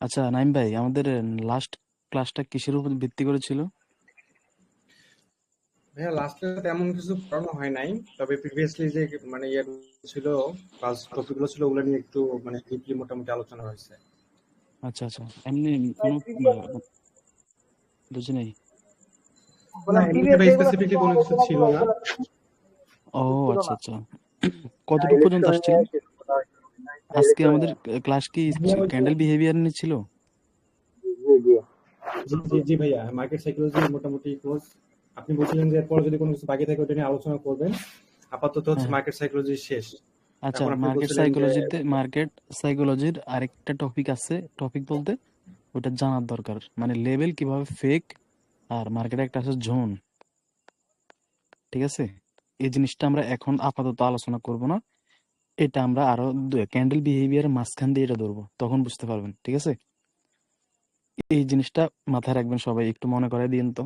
আচ্ছা নাইম ভাই, আমাদের লাস্ট ক্লাসটা কিসের উপর ভিত্তি করেছিল? ভাইয়া লাস্টে তেমন কিছু পড়ানো হয় নাই, তবে প্রিভিয়াসলি যে মানে ইয়ে ছিল, ক্লাস টপিক গুলো ছিল, ওগুলো নিয়ে একটু মানে ডিপলি মোটামুটি আলোচনা হয়েছে। আচ্ছা আচ্ছা, এমনি কোনো বুঝি নাই। না, এমনিতে ভাই স্পেসিফিকলি কোনো কিছু ছিল না। ও আচ্ছা আচ্ছা, কতটুকু পর্যন্ত আসছিলেন? আজকে আমাদের ক্লাস কি ভাইয়া ওই যে ক্যান্ডেল বিহেভিয়ার নিয়ে ছিল? জি জি জি ভাইয়া, মার্কেট সাইকোলজি মোটামুটি ক্লোজ। আপনি বলছিলেন যে এরপর যদি কোনো কিছু বাকি থাকে ওটা নিয়ে আলোচনা করবেন। আপাতত হচ্ছে হ্যাঁ, মার্কেট সাইকোলজি শেষ। আচ্ছা। এখন আপনি মার্কেট বলছিলেন যে সাইকোলজিতে, মার্কেট সাইকোলজির আরেকটা টপিক আছে। টপিক বলতে ওটা জানার দরকার, মানে লেভেল কিভাবে ফেক, আর মার্কেটে একটা আছে জোন। ঠিক আছে, এই জিনিসটা আমরা এখন আপাতত আলোচনা করব না। এটা আমরা আরো ক্যান্ডেল বিহেভিয়ার মাঝখান দিয়ে এটা ধরবো, তখন বুঝতে পারবেন। ঠিক আছে, এই জিনিসটা মাথায় রাখবেন সবাই, একটু মনে করাই দিন তো,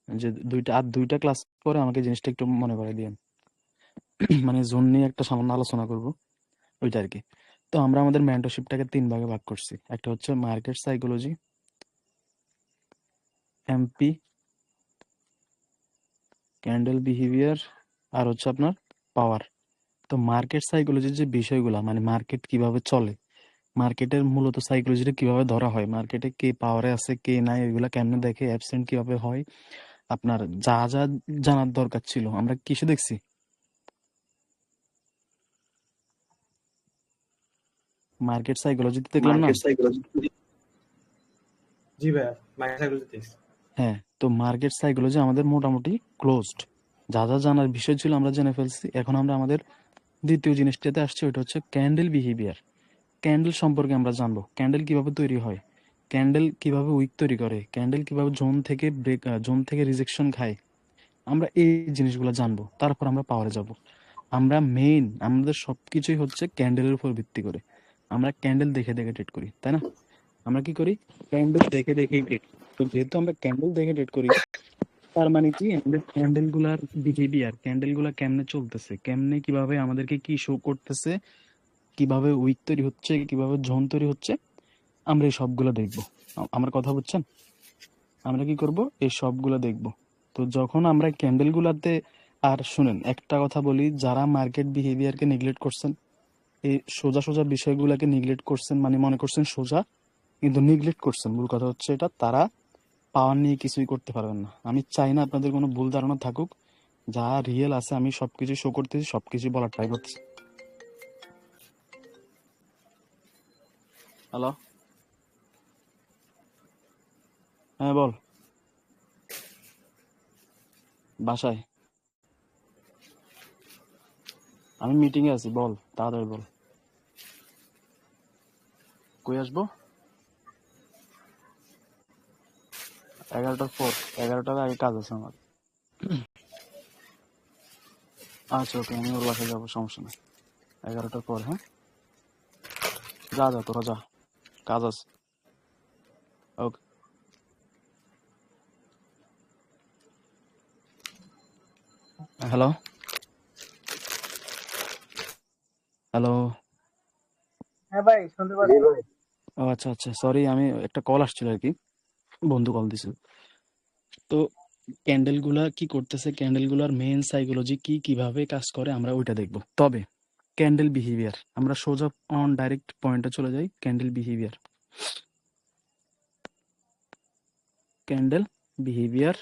যে দুইটা ক্লাস পরে আমাকে জিনিসটা একটু মনে করাই দিন। মানে জোন নিয়ে একটা সামান্য আলোচনা করব, ওইটা আর কি। তো আমরা আমাদের মেন্টরশিপটাকে 3 ভাগে ভাগ করছি। একটা হচ্ছে market psychology, MP, candle behaviour, আর হচ্ছে আপনার পাওয়ার। তো মার্কেট সাইকোলজির যে বিষয়গুলো, মানে মার্কেট কিভাবে চলে, মার্কেটের মূলত সাইকোলজিটা কিভাবে ধরা হয়, মার্কেটে কে পাওয়ারে আছে কে নাই, এগুলা কেমনে দেখে, অ্যাবসেন্ট কিভাবে হয়, আপনার যা যা জানার দরকার ছিল আমরা কিসে দেখছি? মার্কেট সাইকোলজিতে দেখলাম না? জি ভাইয়া, মার্কেট সাইকোলজি। হ্যাঁ, তো মার্কেট সাইকোলজি আমাদের মোটামুটি ক্লোজড। যা যা জানার বিষয় ছিল আমরা জেনে ফেলছি। এখন আমরা আমাদের দ্বিতীয় জিনিসটাতে আসছি, ওটা হচ্ছে ক্যান্ডেল বিহেভিয়ার। ক্যান্ডেল সম্পর্কে আমরা জানবো, ক্যান্ডেল কিভাবে তৈরি হয়, ক্যান্ডেল কিভাবে উইক তৈরি করে, ক্যান্ডেল কিভাবে জোন থেকে ব্রেক, জোন থেকে রিজেকশন খায়। আমরা এই জিনিসগুলো জানবো, তারপর আমরা পাওয়ারে যাব। আমরা মেইন, আমাদের সবকিছুই হচ্ছে ক্যান্ডেলের উপর ভিত্তি করে। আমরা ক্যান্ডেল দেখে দেখে ট্রেড করি, তাই না? আমরা কি করি? ক্যান্ডেল দেখে দেখেই ট্রেড। তো যেহেতু আমরা ক্যান্ডেল দেখে ট্রেড করি, তার মানে কি, আমাদের ক্যান্ডেল গুলার বিহেভিয়ার, ক্যান্ডেল গুলা কেমনে চলতেছে, কেমনে কিভাবে আমাদেরকে কি শো করতেছে, কিভাবে উইক তৈরি হচ্ছে, কিভাবে জোন তৈরি হচ্ছে, আমরা এই সবগুলো দেখবো। আমার কথা বুঝছেন? আমরা কি করব, এই সবগুলো দেখব। তো যখন আমরা ক্যান্ডেল গুলাতে, আর শুনেন একটা কথা বলি, যারা মার্কেট বিহেভিয়ারকে নেগলেক্ট করছেন, এই সোজা সোজা বিষয়গুলোকে নেগলেক্ট করছেন, মানে মনে করছেন সোজা, কিন্তু নেগলেক্ট করছেন, মূল কথা হচ্ছে এটা, তারা পাওয়ার নিয়ে কিছুই করতে পারবেন না। আমি চাই না আপনাদের কোনো ভুল ধারণা থাকুক। যা রিয়েল আছে আমি সবকিছু শো করতেছি, সবকিছু বলার ট্রাই করতেছি। হ্যালো, হ্যাঁ বল। বাসায়, আমি মিটিং এ আছি, বল তাড়াতাড়ি বল। কই আসবো? 11টার পর? 11টার আগে কাজ আছে আমার। আচ্ছা ওকে, আমি ওর বাসায় যাবো, সমস্যা নেই। 11টার পর, হ্যাঁ। যা যা, তোরা যা, কাজ আছে। ওকে। Hello, hello. হ্যাঁ ভাই, শুনতে পাচ্ছি। ও আচ্ছা আচ্ছা, সরি, আমি একটা কল আসছিল আর কি, বন্ধু কল দিছিল। তো ক্যান্ডেল গুলা কি করতেছে, ক্যান্ডেল গুলার মেইন সাইকোলজি কি, কিভাবে কাজ করে, আমরা ওইটা দেখবো। তবে ক্যান্ডেল বিহেভিয়ার, আমরা সোজা অন ডাইরেক্ট পয়েন্টে চলে যাই। ক্যান্ডেল বিহেভিয়ার, ক্যান্ডেল বিহেভিয়ার,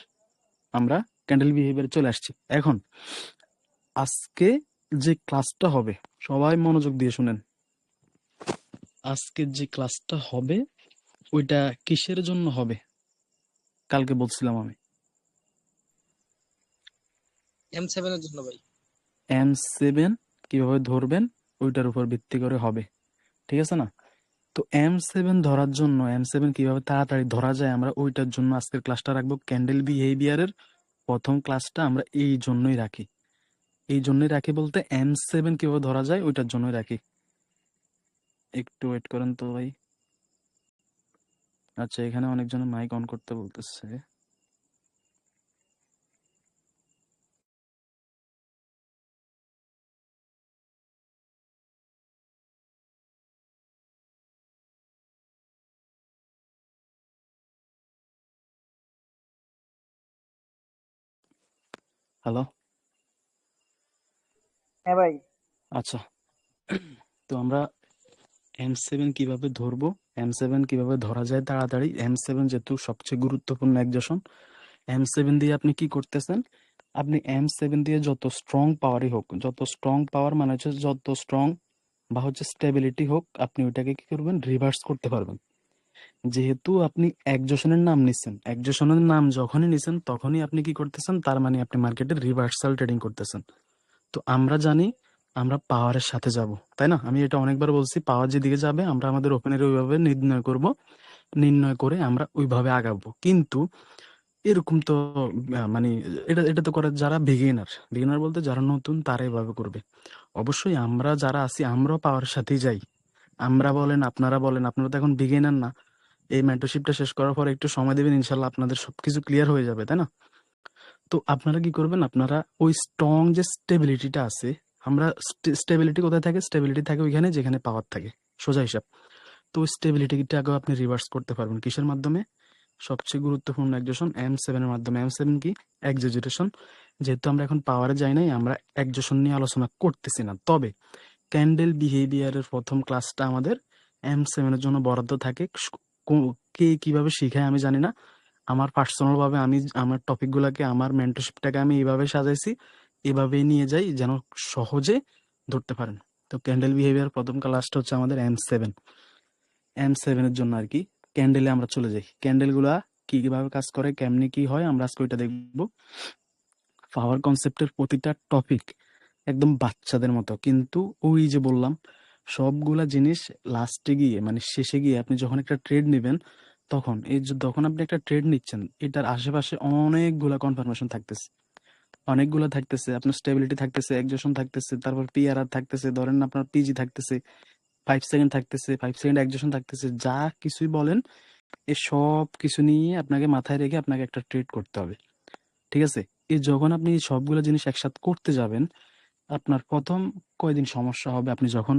আমরা ক্যান্ডেল বিহেভিয়ার চলে আসছি। এখন আজকে যে ক্লাসটা হবে, সবাই মনোযোগ দিয়ে শুনেন। আজকে যে ক্লাসটা হবে ওইটা কিসের জন্য হবে? কালকে বলছিলাম আমি, M7 এর জন্য ভাই। M7 কিভাবে ধরবেন ওইটার উপর ভিত্তি করে হবে। ঠিক আছে না? তো M7 ধরার জন্য, M7 কিভাবে তাড়াতাড়ি ধরা যায়, আমরা ওইটার জন্য আজকের ক্লাসটা রাখবো। ক্যান্ডেল বিহেভিয়ারের প্রথম ক্লাসটা আমরা এই জন্যই রাখি। এই জন্যই রাখি বলতে, M7 কিভাবে ধরা যায় ওইটার জন্যই রাখি। একটু ওয়েট করেন তো ভাই। আচ্ছা, এখানে অনেকজন মাইক অন করতে বলতেছে। হ্যালো। হ্যাঁ ভাই। আচ্ছা, তো আমরা M7 কিভাবে ধরবো, M7 কিভাবে ধরা যায় তাড়াতাড়ি, M7 যেহেতু সবচেয়ে গুরুত্বপূর্ণ একজেশন, M7 দিয়ে আপনি কি করতেছেন? আপনি M7 দিয়ে যত স্ট্রং পাওয়ারই হোক, যত স্ট্রং পাওয়ার মানে হচ্ছে যত স্ট্রং বা হচ্ছে স্টেবিলিটি হোক, আপনি ওইটাকে কি করবেন? রিভার্স করতে পারবেন। যেহেতু আপনি একজেশনের নাম নিচ্ছেন, একজেশনের নাম যখনই নিছেন তখনই আপনি কি করতেছেন? তার মানে আপনি মার্কেটে রিভার্সাল ট্রেডিং করতেছেন। তো আমরা জানি আমরা পাওয়ারের সাথে যাব, তাই না? আমি এটা অনেকবার বলছি, পাওয়ার যেদিকে যাবে আমরা আমাদের ওপেনের ওইভাবে নির্ণয় করব, নির্ণয় করে আমরা ওইভাবে আগাবো। কিন্তু এরকম তো মানে এটা এটা তো করে যারা বিগিনার, বিগিনার বলতে যারা নতুন তারা এভাবে করবে। অবশ্যই আমরা যারা আছি আমরাও পাওয়ারের সাথেই যাই। আমরা বলেন, আপনারা বলেন, আপনারা তো এখন বিগিনার না। এই মেন্টরশিপটা শেষ করার পর একটু সময় দেবেন, ইনশাল্লাহ আপনাদের সবকিছু ক্লিয়ার হয়ে যাবে, তাই না? তো আপনারা কি করবেন? আপনারা ওই স্ট্রং যে স্টেবিলিটিটা আছে, আমরা স্টেবিলিটি কোথায় থাকে? স্টেবিলিটি থাকে ওইখানে যেখানে পাওয়ার থাকে, সোজা হিসাব। তো ওই স্টেবিলিটিটাকেও আপনি রিভার্স করতে পারবেন কিসের মাধ্যমে? সবচেয়ে গুরুত্বপূর্ণ একজেশন M7 এর মাধ্যমে। M7 কি? এক্সাজেরেশন। যেহেতু আমরা এখন পাওয়ারে যাই নাই, আমরা একজেশন নিয়ে আলোচনা করতেছি না। তবে ক্যান্ডেল বিহেভিয়ারের প্রথম ক্লাসটা আমাদের M7 এর জন্য বরাদ্দ থাকে। কে কিভাবে শিখায় আমি জানি না। আমার পার্সোনাল ভাবে আমি আমার টপিকগুলোকে, আমার মেন্টরশিপটাকে আমি এইভাবে সাজাইছি, এভাবেই নিয়ে যাই যেন সহজে ধরতে পারেন। তো ক্যান্ডেল বিহেভিয়ার প্রথম ক্লাসটা হচ্ছে আমাদের M7 এর জন্য আর কি। ক্যান্ডেলে আমরা চলে যাই। ক্যান্ডেলগুলা কিভাবে কাজ করে, কেমনে কি হয়, আমরা আজকে ওইটা দেখবো। পাওয়ার কনসেপ্টের প্রতিটা টপিক একদম বাচ্চাদের মতো, কিন্তু ওই যে বললাম সবগুলা জিনিস লাস্টে গিয়ে মানে শেষে গিয়ে আপনি যখন একটা ট্রেড নেবেন তখন যখন আপনি একটা ট্রেড নিচ্ছেন এটার আশেপাশে অনেকগুলা কনফার্মেশন থাকতেছে, অনেকগুলা থাকতেছে। আপনার স্টেবিলিটি থাকতেছে, একজেশন থাকতেছে, তারপর পিআরআর থাকতেছে, ধরেন আপনার পিজি থাকতেছে, 5 সেকেন্ড থাকতেছে, 5 সেকেন্ড একজেশন থাকতেছে, যা কিছুই বলেন এই সব কিছু নিয়ে আপনাকে মাথায় রেখে আপনাকে একটা ট্রেড করতে হবে। ঠিক আছে? যখন আপনি সবগুলো জিনিস একসাথে করতে যাবেন, আপনার প্রথম কয়দিন সমস্যা হবে। আপনি যখন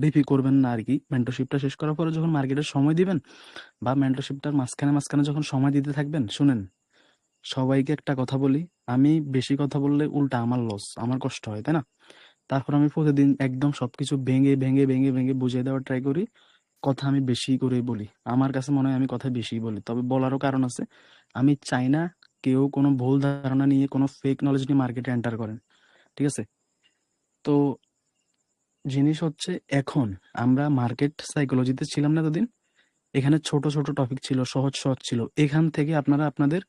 ডিপি করবেন না আরকি, মেন্টরশিপটা শেষ করার পরে যখন মার্কেটে সময় দিবেন বা মেন্টরশিপটার মাঝখানে যখন সময় দিতে থাকবেন, শুনেন, সবাইকে একটা কথা বলি, আমি বেশি কথা বললে উল্টা আমার লস, আমার কষ্ট হয়, তাই না? তারপর আমি প্রতিদিন একদম সবকিছু ভেঙে বুঝিয়ে দেওয়ার ট্রাই করি। কথা আমি বেশি করেই বলি। আমার কাছে মনে হয় আমি কথা বেশিই বলি। তবে বলারও কারণ আছে। আমি চাই না কেউ কোনো ভুল ধারণা নিয়ে, কোনো ফেক নলেজ নিয়ে মার্কেটে এন্টার করেন। ঠিক আছে? তো জিনিস হচ্ছে, এখন আমরা মার্কেট সাইকোলজিতে ছিলাম না এতদিন? এখানে ছোট ছোট টপিক ছিল, সহজ সহজ ছিল। এখান থেকে আপনারা আপনাদের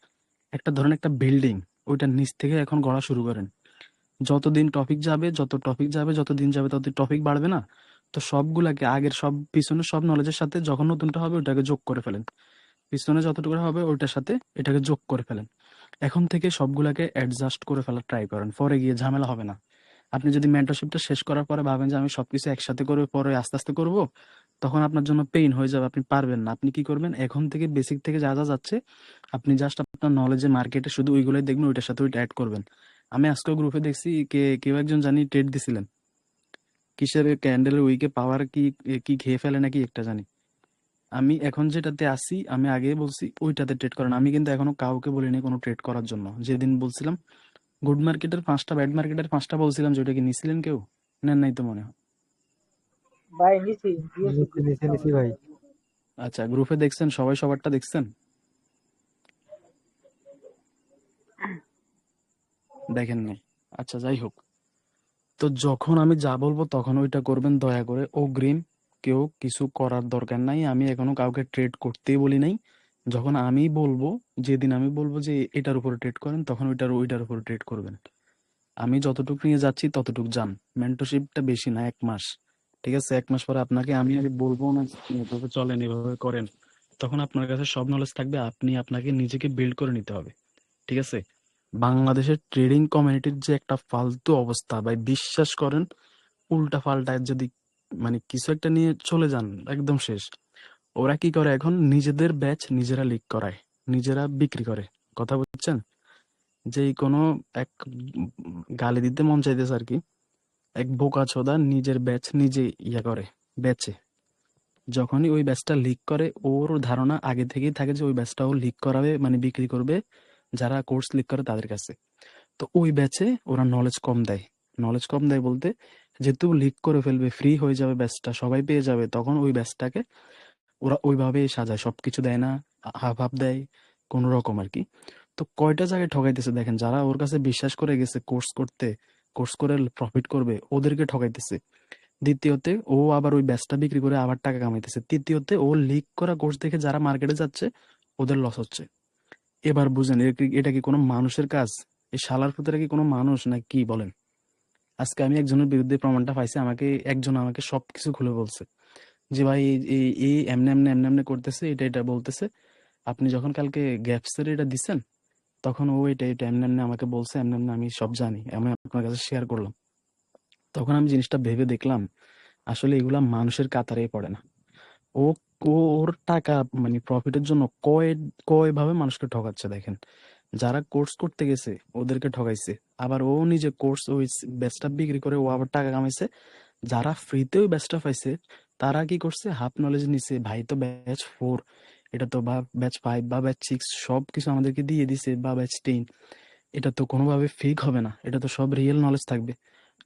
একটা ধরেন একটা বিল্ডিং, ওইটার নিচ থেকে এখন গড়া শুরু করেন। যতদিন টপিক যাবে, যত টপিক যাবে, যত দিন যাবে তত টপিক বাড়বে না? তো সবগুলাকে আগের সব পিছনের সব নলেজের সাথে যখন নতুনটা হবে ওটাকে যোগ করে ফেলেন। পিছনে যতটুকু হবে ওইটার সাথে এটাকে যোগ করে ফেলেন। এখন থেকে সবগুলাকে অ্যাডজাস্ট করে ফেলার ট্রাই করেন, পরে গিয়ে ঝামেলা হবে না। আপনি যদি মেন্টরশিপটা শেষ করার পরে ভাবেন যে আমি সবকিছু একসাথে করে পরে আস্তে আস্তে করব, তখন আপনার জন্য পেইন হয়ে যাবে, আপনি পারবেন না। আপনি কি করবেন? এখন থেকে বেসিক থেকে যা যা যাচ্ছে আপনি জাস্ট আপনার নলেজে মার্কেটে শুধু ওইগুলোই দেখবেন, ওইটার সাথে ওইটা অ্যাড করবেন। আমি আজকে গ্রুপে দেখছি কেউ একজন জানি ট্রেড দিছিলেন, কিসের ক্যান্ডেলের উইকে পাওয়ার কি কি খেয়ে ফেলে নাকি একটা জানি। আমি এখন যেটাতে আছি আমি আগে বলছি ওইটাতে ট্রেড করেন। আমি কিন্তু এখনো কাউকে বলিনি কোনো ট্রেড করার জন্য। যেদিন বলছিলাম গুড মার্কেটের 5টা, ব্যাড মার্কেটের 5টা বলছিলাম, যেটা কি নিছিলেন কেউ? নেন নাই তো মনে হয়। ভাই নিছি, দিয়েছি নিচে গ্রুপে নিচে সবাই। নিচে ভাই। আচ্ছা, গ্রুপে দেখছেন? সবাই সবারটা দেখছেন? দেখেন নাই? আচ্ছা, যাই হোক। তো যখন আমি যা বলবো তখন ওইটা করবেন দয়া করে। অগ্রিম কেউ কিছু করার দরকার নাই। আমি এখনো কাউকে ট্রেড করতেই বলি নাই। যখন আমি বলবো, যেদিন আমি বলবো যে এটার উপরে ট্রেড করেন, তখন ওইটার উপরে ট্রেড করবেন। আমি যতটুকু নিয়ে যাচ্ছি ততটুকু যান। মেন্টরশিপটা বেশি না, 1 মাস। ঠিক আছে? 1 মাস পরে আপনাকে আমি আগে বলবো না যে এভাবে চলেন, এভাবে করেন। তখন আপনার কাছে সব নলেজ থাকবে, আপনি আপনাকে নিজেকে বিল্ড করে নিতে হবে। ঠিক আছে? বাংলাদেশের ট্রেডিং কমিউনিটির যে একটা ফালতু অবস্থা ভাই, বিশ্বাস করেন, উল্টা পাল্টায় যদি মানে কিছু একটা নিয়ে চলে যান একদম শেষ। ওরা কি করে এখন? নিজেদের ব্যাচ নিজেরা লিক করায়, নিজেরা বিক্রি করে। কথা বুঝছেন? যেই কোনো এক গালি দিতে মন চাইতেছে আর কি, এক বোকাচোদা নিজের ব্যাচ নিজে করে, বেচে। যখনই ওই ব্যাচটা লিক করে, ওর ধারণা আগে থেকেই থাকে যে ওই ব্যাচটা ও লিক করাবে, মানে বিক্রি করবে যারা কোর্স লিক করে তাদের কাছে। তো ওই ব্যাচে ওরা নলেজ কম দেয় বলতে যেহেতু লিক করে ফেলবে, ফ্রি হয়ে যাবে ব্যাচটা, সবাই পেয়ে যাবে, তখন ওই ব্যাচটাকে ওরা ওইভাবেই সাজায়, সবকিছু দেয় না, হাফ হাফ দেয় কোনো রকম আর কি। তো কয়টা জায়গায় ঠকাইতেছে দেখেন, যারা ওর কাছে বিশ্বাস করে গেছে কোর্স করতে, কোর্স করে প্রফিট করবে, ওদেরকে ঠকাইতেছে। দ্বিতীয়তে ও আবার ওই ব্যাচটা বিক্রি করে আবার টাকা কামাইতেছে। তৃতীয়তে ও লিক করা কোর্স দেখে যারা মার্কেটে যাচ্ছে ওদের লস হচ্ছে। এবার বুঝেন এটা কি কোনো মানুষের কাজ? এই শালার পুতেরা কি কোনো মানুষ না কি বলেন? আজকে আমি একজনের বিরুদ্ধে প্রমাণটা পাইছি, একজন আমাকে সবকিছু খুলে বলছে যে ভাই এই এই এই এমনে এমনে এমনে এমনে করতেছে, এটা এটা বলতেছে, আপনি যখন কালকে গ্যাপসের এটা দিছেন তখন ও এটা এটা এমনে এমনে আমাকে বলছে, এমনে এমনে আমি সব জানি, আমি আপনার কাছে শেয়ার করলাম। তখন আমি জিনিসটা ভেবে দেখলাম আসলে এগুলা মানুষের কাতারে পড়ে না। ও ওর টাকা মানে প্রফিটের জন্য কয় ভাবে মানুষকে ঠকাচ্ছে দেখেন। যারা কোর্স করতে গেছে ওদেরকে ঠকাইছে, আবার ও নিজে কোর্স ওই ব্যাচটা বিক্রি করে ও আবার টাকা কামাইছে। যারা ফ্রিতে ওই ব্যাচটা পাইছে তারা কি করছে, হাফ নলেজ নিছে, ভাই তো ব্যাচ 4, এটা তো বা ব্যাচ 5 বা ব্যাচ 6 সবকিছু আমাদেরকে দিয়ে দিছে, বা ব্যাচ 10, এটা তো কোনোভাবে ফেক হবে না, এটা তো সব রিয়েল নলেজ থাকবে।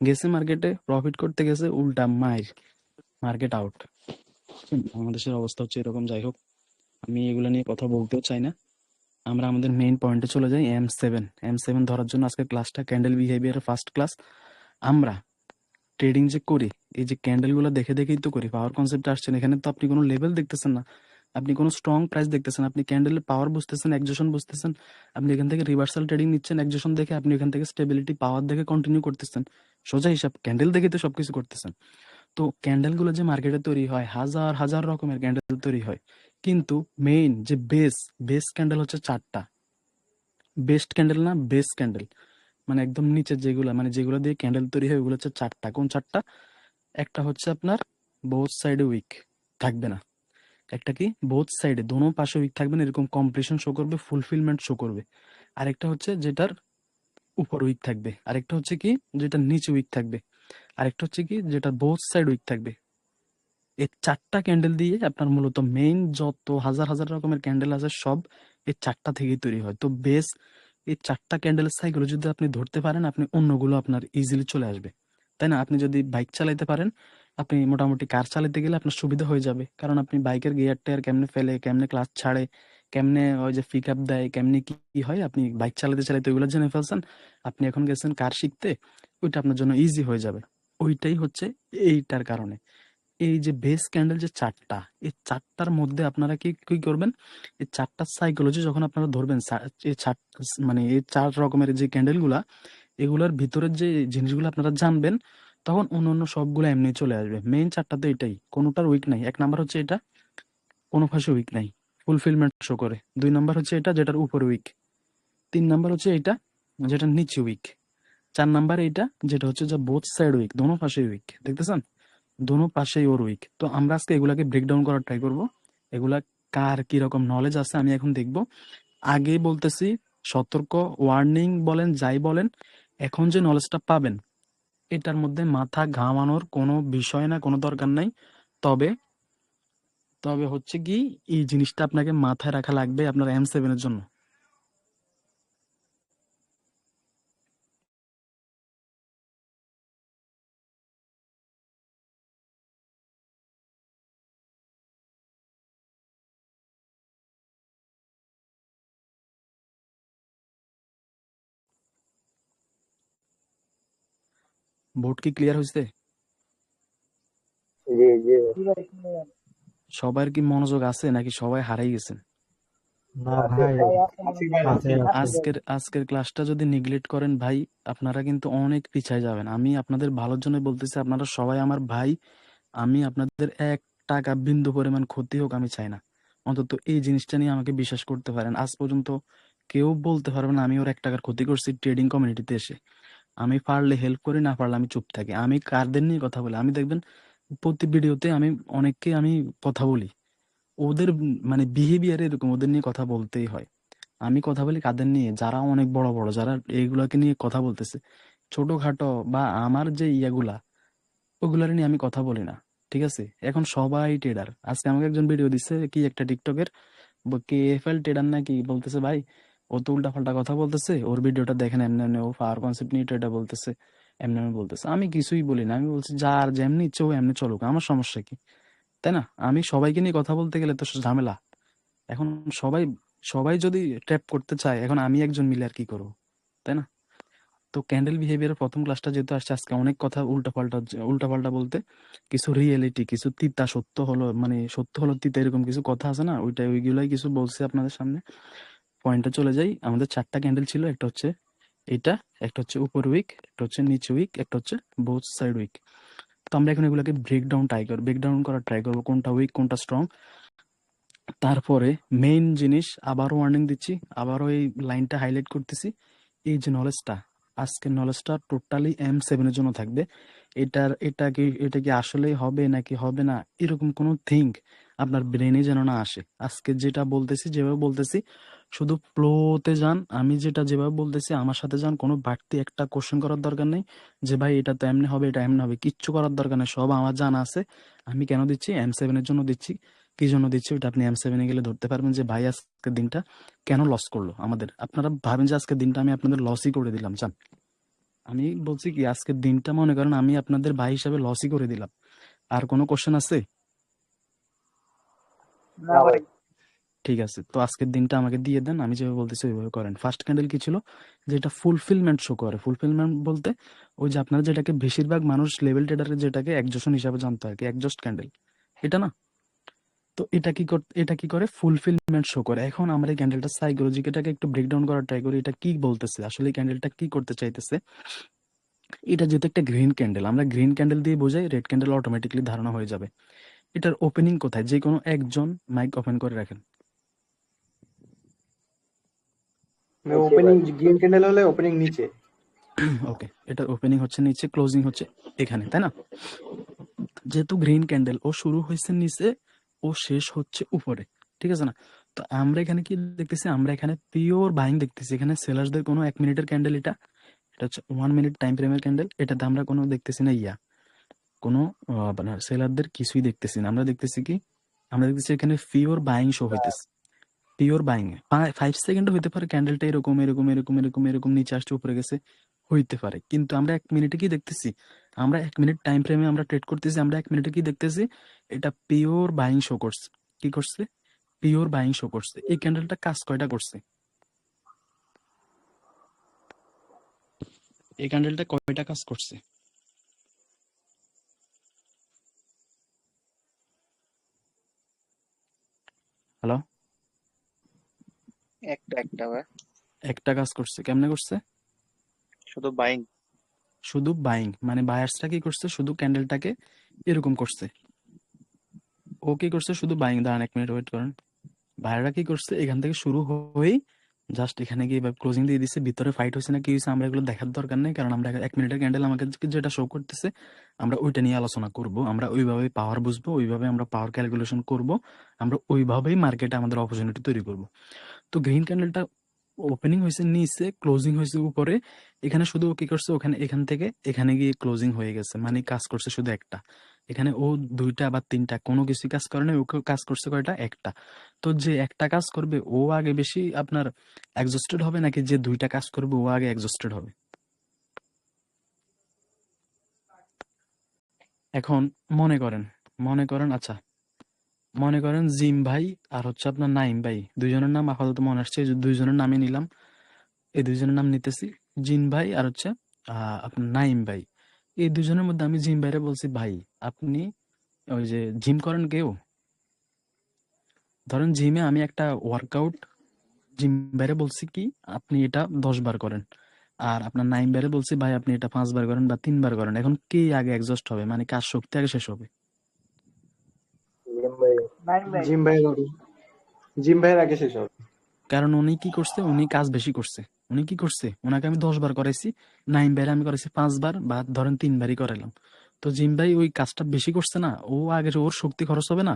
গেছে মার্কেটে প্রফিট করতে গেছে, উল্টা মাইর, মার্কেট আউট। বাংলাদেশের অবস্থা হচ্ছে এরকম। যাই হোক, আমি এগুলো নিয়ে কথা বলতেও চাই না। আমরা আমাদের মেইন পয়েন্টে চলে যাই। এম সেভেন ধরার জন্য আজকে ক্লাসটা ক্যান্ডেল বিহেভিয়ারের ফার্স্ট ক্লাস। আমরা ট্রেডিং যে করি, এই যে ক্যান্ডেল গুলো দেখে দেখেই তো করি। পাওয়ার কনসেপ্ট আসছেন, এখানে তো আপনি কোনো লেভেল দেখতেছেন না, আপনি কোনো স্ট্রং প্রাইস দেখতেছেন, আপনি ক্যান্ডেলের পাওয়ার বুঝতেছেন, একজোশন বুঝতেছেন, আপনি এখান থেকে রিভার্সাল ট্রেডিং নিচ্ছেন, একজোশন দেখে আপনি এখান থেকে স্টেবিলিটি পাওয়ার দেখে কন্টিনিউ করতেছেন। সোজা হিসাব, ক্যান্ডেল দেখে তো সবকিছু করতেছেন। তো ক্যান্ডেল গুলো যে মার্কেটে তৈরি হয়, হাজার হাজার রকমের ক্যান্ডেল তৈরি হয়, কিন্তু মেইন যে বেস ক্যান্ডেল হচ্ছে 4টা। বেস্ট ক্যান্ডেল না, বেস ক্যান্ডেল, মানে একদম নিচের যেগুলা, মানে যেগুলো দিয়ে ক্যান্ডেল তৈরি হয় ওগুলো হচ্ছে 4টা। কোন 4টা? একটা হচ্ছে আপনার বোথ সাইডে উইক থাকবে না। একটা কি, বোথ সাইডে দোনো পাশে উইক থাকবে না, এরকম কমপ্লিশন শো করবে, ফুলফিলমেন্ট শো করবে। আরেকটা হচ্ছে যেটার উপর উইক থাকবে, আরেকটা হচ্ছে কি যেটার নিচে উইক থাকবে, আরেকটা হচ্ছে কি যেটা বোথ সাইড উইক থাকবে। এই 4টা ক্যান্ডেল দিয়ে আপনার মূলত মেইন যত হাজার হাজার রকমের ক্যান্ডেল আছে সব এই 4টা থেকেই তৈরি হয়। তো বেস এই 4টা ক্যান্ডেলের সাইকেল যদি আপনি ধরতে পারেন, আপনি অন্যগুলো আপনার ইজিলি চলে আসবে, তাই না? আপনি যদি বাইক চালাইতে পারেন, আপনি মোটামুটি কার চালাতে গেলে আপনার সুবিধা হয়ে যাবে, কারণ আপনি বাইকের গিয়ার টায়ার কেমনে ফেলে, কেমনে ক্লাচ ছাড়ে, কেমনে ওই যে পিক আপ দেয়, কেমনে কি কি হয়, আপনি বাইক চালাতে চালাতে ওইগুলো জেনে ফেলছেন। আপনি এখন গেছেন কার শিখতে, ওইটা আপনার জন্য ইজি হয়ে যাবে। ওইটাই হচ্ছে এইটার কারণে। এই যে বেস ক্যান্ডেল যে 4টা, এই 4টার মধ্যে আপনারা কি কি করবেন, এই 4টা সাইকোলজি যখন আপনারা ধরবেন, এই মানে এই 4 রকমের যে ক্যান্ডেল গুলা, এগুলার ভিতরের যে জিনিসগুলো আপনারা জানবেন, তখন অন্য অন্য সবগুলো এমনি চলে আসবে। মেইন 4টা তো এটাই, কোনোটার উইক নাই। 1 নাম্বার হচ্ছে এটা, কোনো পাশে উইক নাই, ফুলফিলমেন্ট শো করে। 2 নাম্বার হচ্ছে এটা যেটার উপরে উইক। 3 নাম্বার হচ্ছে এটা যেটার নিচে উইক। 4 নাম্বার এটা যেটা হচ্ছে যে বোথ সাইড উইক, দোনো পাশে উইক, দেখতেছেন? দোনো পাশেই ওর উইক। তো আমরা আজকে এগুলাকে ব্রেকডাউন করার ট্রাই করব। এগুলা কার কি রকম নলেজ আছে আমি এখন দেখব। আগেই বলতেছি, সতর্ক, ওয়ার্নিং বলেন যাই বলেন, এখন যে নলেজটা পাবেন এটার মধ্যে মাথা ঘামানোর কোনো বিষয় না, কোনো দরকার নাই। তবে তবে হচ্ছে কি, এই জিনিসটা আপনাকে মাথায় রাখা লাগবে আপনার M7 এর জন্য। বোর্ড কি ক্লিয়ার হয়েছে? জি জি জি ভাই শুনে যান। সবার কি মনোযোগ আছে নাকি সবাই হারাই গেছেন? না আছে ভাই, ভাই আছে আছি মনে ভাই, হয়। আছি। আছে আছে। আছে ভাই। আজকের ক্লাসটা যদি নেগলেক্ট করেন ভাই, আপনারা কিন্তু অনেক পিছায় যাবেন। আমি আপনাদের ভালোর জন্য বলতেছি, আপনারা সবাই আমার ভাই। আমি আপনাদের 1 টাকা বিন্দু পরিমাণ ক্ষতি হোক আমি চাই না। অন্তত এই জিনিসটা নিয়ে আমাকে বিশ্বাস করতে পারেন। আজ পর্যন্ত কেউ বলতে পারবে না আমি ওর 1 টাকার ক্ষতি করছি ট্রেডিং কমিউনিটিতে এসে। আমি পারলে হেল্প করি, না পারলে আমি চুপ থাকি। আমি কারদের নিয়ে কথা বলি, আমি দেখবেন প্রতি ভিডিওতে আমি অনেককে আমি কথা বলি। ওদের মানে বিহেভিয়ার এরকম, ওদের নিয়ে কথা বলতেই হয়। আমি কথা বলি কাদের নিয়ে, যারা অনেক বড় বড়, যারা এইগুলাকে নিয়ে কথা বলতেছে। ছোটখাটো বা আমার যে ইয়াগুলা, ওগুলার নিয়ে আমি কথা বলি না। ঠিক আছে? এখন সবাই ট্রেডার। আজকে আমাকে একজন ভিডিও দিচ্ছে কি একটা টিকটকের, KFL ট্রেডার নাকি, বলতেছে ভাই ও তো উল্টাপাল্টা কথা বলতেছে, ওর ভিডিওটা দেখেন এমনি এমনি, ও পাওয়ার কনসেপ্ট নিয়ে এটা বলতেছে, এমনি এমনি বলতেছে। আমি কিছুই বলি না, আমি বলছি যার যেমনি ইচ্ছে ও এমনি চলুক, আমার সমস্যা কি, তাই না? আমি সবাইকে নিয়ে কথা বলতে গেলে তো ঝামেলা। এখন সবাই সবাই যদি ট্র্যাপ করতে চায়, এখন আমি একজন মিলে আর কি করবো, তাই না? তো ক্যান্ডেল বিহেভিয়ারের প্রথম ক্লাসটা যেহেতু আসছে, আজকে অনেক কথা উল্টাপাল্টা, উল্টাপাল্টা বলতে কিছু রিয়েলিটি, কিছু তিতা সত্য হলো, মানে সত্য হলো তিতা, এরকম কিছু কথা আছে না, ওইগুলাই কিছু বলছে আপনাদের সামনে। পয়েন্টে চলে যাই। আমাদের 4টা ক্যান্ডেল ছিল, একটা হচ্ছে এটা, একটা হচ্ছে উপর উইক, একটা হচ্ছে নিচে উইক, একটা হচ্ছে বোথ সাইড উইক। তো আমরা এখন এগুলোকে ব্রেকডাউন করার ট্রাই করবো, কোনটা উইক কোনটা স্ট্রং। তারপরে মেইন জিনিস, আবারও ওয়ার্নিং দিচ্ছি, আবারও এই লাইনটা হাইলাইট করতেছি, এই যে নলেজটা, আজকের নলেজটা টোটালি M7 এর জন্য থাকবে। এটা কি আসলেই হবে নাকি হবে না, এরকম কোনো থিঙ্ক আপনার ব্রেনে যেন না আসে। আজকে যেটা বলতেছি, যেভাবে বলতেছি, শুধু ফ্লোতে যান। আমি যেভাবে বলতেছি আমার সাথে যান, কোনো বাড়তি একটা কোশ্চেন করার দরকার নেই যে ভাই এটা তো এমনি হবে, এটা এমনি হবে, কিচ্ছু করার দরকার নেই, সব আমার জানা আছে। আমি কেন দিচ্ছি, M7 এর জন্য দিচ্ছি। কি জন্য দিচ্ছি ওটা আপনি M7 এ গেলে ধরতে পারবেন যে ভাই আজকের দিনটা কেন লস করলো আমাদের। আপনারা ভাবেন যে আজকের দিনটা আমি আপনাদের লসই করে দিলাম, জান। আমি বলছি কি, আজকের দিনটা মনে করেন আমি আপনাদের ভাই হিসাবে লসই করে দিলাম। আর কোনো কোশ্চেন আছে? না ভাই। ঠিক আছে, তো আজকের দিনটা আমাকে দিয়ে দেন, আমি যেভাবে বলতেছি ওইভাবে করেন। ফার্স্ট ক্যান্ডেল কি ছিল, যেটা ফুলফিলমেন্ট শো করে। ফুলফিলমেন্ট বলতে ওই যে আপনারা যেটাকে বেশিরভাগ মানুষ লেভেল ট্রেডারের যেটাকে একজোশন হিসাবে জানতো আর কি, একজস্ট ক্যান্ডেল, এটা না? তো এটা কি করে, ফুলফিলমেন্ট শো করে। এখন আমরা এই ক্যান্ডেলটা সাইকোলজি, এটাকে একটু ব্রেকডাউন করার ট্রাই করি, এটা কি বলতেছে আসলে, এই ক্যান্ডেলটা কি করতে চাইতেছে। এটা যেহেতু একটা গ্রিন ক্যান্ডেল, আমরা গ্রিন ক্যান্ডেল দিয়ে বোঝাই, রেড ক্যান্ডেল অটোমেটিকলি ধারণা হয়ে যাবে। এটার ওপেনিং কোথায়, যে কোনো একজন মাইক ওপেন করে রাখেন। ওপেনিং গ্রিন ক্যান্ডেল হলে ওপেনিং নিচে। ওকে, এটার ওপেনিং হচ্ছে নিচে, ক্লোজিং হচ্ছে এখানে, তাই না? যেহেতু গ্রিন ক্যান্ডেল, ও শুরু হয়েছে নিচে, ও শেষ হচ্ছে উপরে, ঠিক আছে না? তো আমরা এখানে কি দেখতেছি, আমরা এখানে পিওর বাইং দেখতেছি। এখানে সেলার্সদের কোনো 1 মিনিটের ক্যান্ডেল, এটা এটা হচ্ছে 1 মিনিট টাইম ফ্রেমের ক্যান্ডেল। এটাতে আমরা কোনো দেখতেছি না কোনো আপনার সেলারদের কিছুই দেখতেছি না। আমরা দেখতেছি কি, আমরা দেখতেছি এখানে পিওর বাইং শো হইতেছে, পিওর বাইং। 5 সেকেন্ড হইতে পারে ক্যান্ডেলটা এরকম এরকম এরকম এরকম এরকম নিচে আসছে উপরে গেছে, হইতে পারে। কিন্তু আমরা 1 মিনিটে কি দেখতেছি, আমরা 1 মিনিট টাইম ফ্রেমে আমরা ট্রেড করতেছি, আমরা 1 মিনিটে কি দেখতেছি, এটা পিওর বাইং শো করছে। কি করছে? পিওর বাইং শো করছে। এই ক্যান্ডেলটা কাজ কয়টা করছে, এই ক্যান্ডেলটা কয়টা কাজ করছে? হ্যালো? একটা একটা ভাই, একটা কাজ করছে। কেমনে করছে? শুধু বাইং। শুধু বাইং, মানে বায়ার্সটা কি করছে, শুধু ক্যান্ডেলটাকে এরকম করছে। ও কি করছে, শুধু বাইং। দাঁড়ান 1 মিনিট ওয়েট করেন। বায়াররা কি করছে, এখান থেকে শুরু হয়েই জাস্ট এখানে গিয়ে ক্লোজিং দিয়ে দিচ্ছে। ভিতরে ফাইট হয়েছে না কি হয়েছে আমরা এগুলো দেখার দরকার নেই, কারণ আমরা 1 মিনিটের ক্যান্ডেল আমাকে যেটা শো করতেছে আমরা ওইটা নিয়ে আলোচনা করব। আমরা ওইভাবেই পাওয়ার বুঝবো, ওইভাবে আমরা পাওয়ার ক্যালকুলেশন করব, আমরা ওইভাবেই মার্কেটে আমাদের অপরচুনিটি তৈরি করব। তো গ্রিন ক্যান্ডেলটা ওপেনিং হয়েছে নিচে, ক্লোজিং হয়েছে উপরে। এখানে শুধু ও কি করছে, এখান থেকে এখানে গিয়ে ক্লোজিং হয়ে গেছে, মানে কাজ করছে শুধু একটা। এখানে ও 2টা বা 3টা কোনো কিছু কাজ করে না, ও কাজ করছে কয়টা, একটা। তো যে একটা কাজ করবে ও আগে বেশি আপনার এক্সস্টেড হবে, নাকি যে 2টা কাজ করবে ও আগে এক্সস্টেড হবে? এখন মনে করেন আচ্ছা, মনে করেন জিম ভাই আর হচ্ছে আপনার নাইম ভাই, দুইজনের নাম আপাতত মনে আসছে, এই যে দুইজনের নামই নিলাম, এই দুইজনের নাম নিতেছি, জিন ভাই আর হচ্ছে আপনার নাইম ভাই। এই দুজনের মধ্যে আমি জিম ভাইরে বলছি, ভাই আপনি ওই যে জিম করেন কেউ, ধরেন জিমে আমি একটা ওয়ার্কআউট জিম ভাইরে বলছি কি আপনি এটা 10 বার করেন, আর আপনার নাইম ভাইরে বলছি ভাই আপনি এটা 5 বার করেন বা 3 বার করেন। এখন কে আগে এক্সস্ট হবে, মানে কার শক্তি আগে শেষ হবে? নাইম ভাই। জিম ভাইয়ের জিম ভাইয়ের আগে শেষ হবে। কারণ উনি কি করছে, উনি কাজ বেশি করছে। উনি কি করছে, ওনাকে আমি 10 বার করাইছি, নাইম ভাইরে আমি করাইছি 5 বার বা ধরেন 3 বারই করাইলাম। তো জিম ভাই ওই কাজটা বেশি করছে না, ও আগে, ওর শক্তি খরচ হবে না,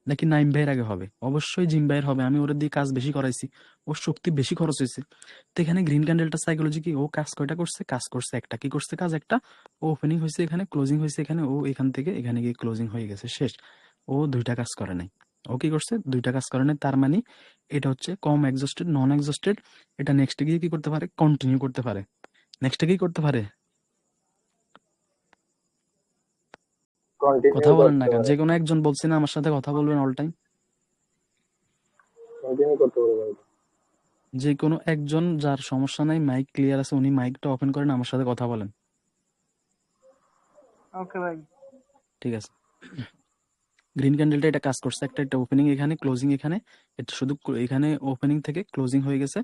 নাকি নাইম ভাইয়ের আগে হবে? অবশ্যই জিম ভাইয়ের হবে, আমি ওরে দিয়ে কাজ বেশি করাইছি, ওর শক্তি বেশি খরচ হয়েছে। তো এখানে গ্রিন ক্যান্ডেলটা সাইকোলজি কি, ও কাজ কয়টা করছে, কাজ করছে একটা। কি করছে কাজ একটা, ও ওপেনিং হয়েছে এখানে, ক্লোজিং হয়েছে এখানে, ও এখান থেকে এখানে গিয়ে ক্লোজিং হয়ে গেছে, শেষ। ও 2টা কাজ করে নাই। ও কি করছে, 2টা কাজ করে নাই, তার মানে এটা হচ্ছে কম এক্সস্টেড, নন এক্সস্টেড। এটা নেক্সটে গিয়ে কি করতে পারে, কন্টিনিউ করতে পারে। নেক্সটে কি করতে পারে, কন্টিনিউ কথা বলেন না করতে কেন? পারে, যে কোনো একজন বলছে না আমার সাথে কথা বলবেন অল টাইম। কন্টিনিউ করতে পারে ভাই। যে কোনো একজন যার সমস্যা নাই, মাইক ক্লিয়ার আছে, উনি মাইকটা ওপেন করেন, আমার সাথে কথা বলেন। ওকে ভাই। ঠিক আছে। গ্রিন ক্যান্ডেলটা এটা কাজ করছে, একটা ওপেনিং এখানে, ক্লোজিং এখানে। এটা শুধু এখানে ওপেনিং থেকে ক্লোজিং হয়ে গেছে,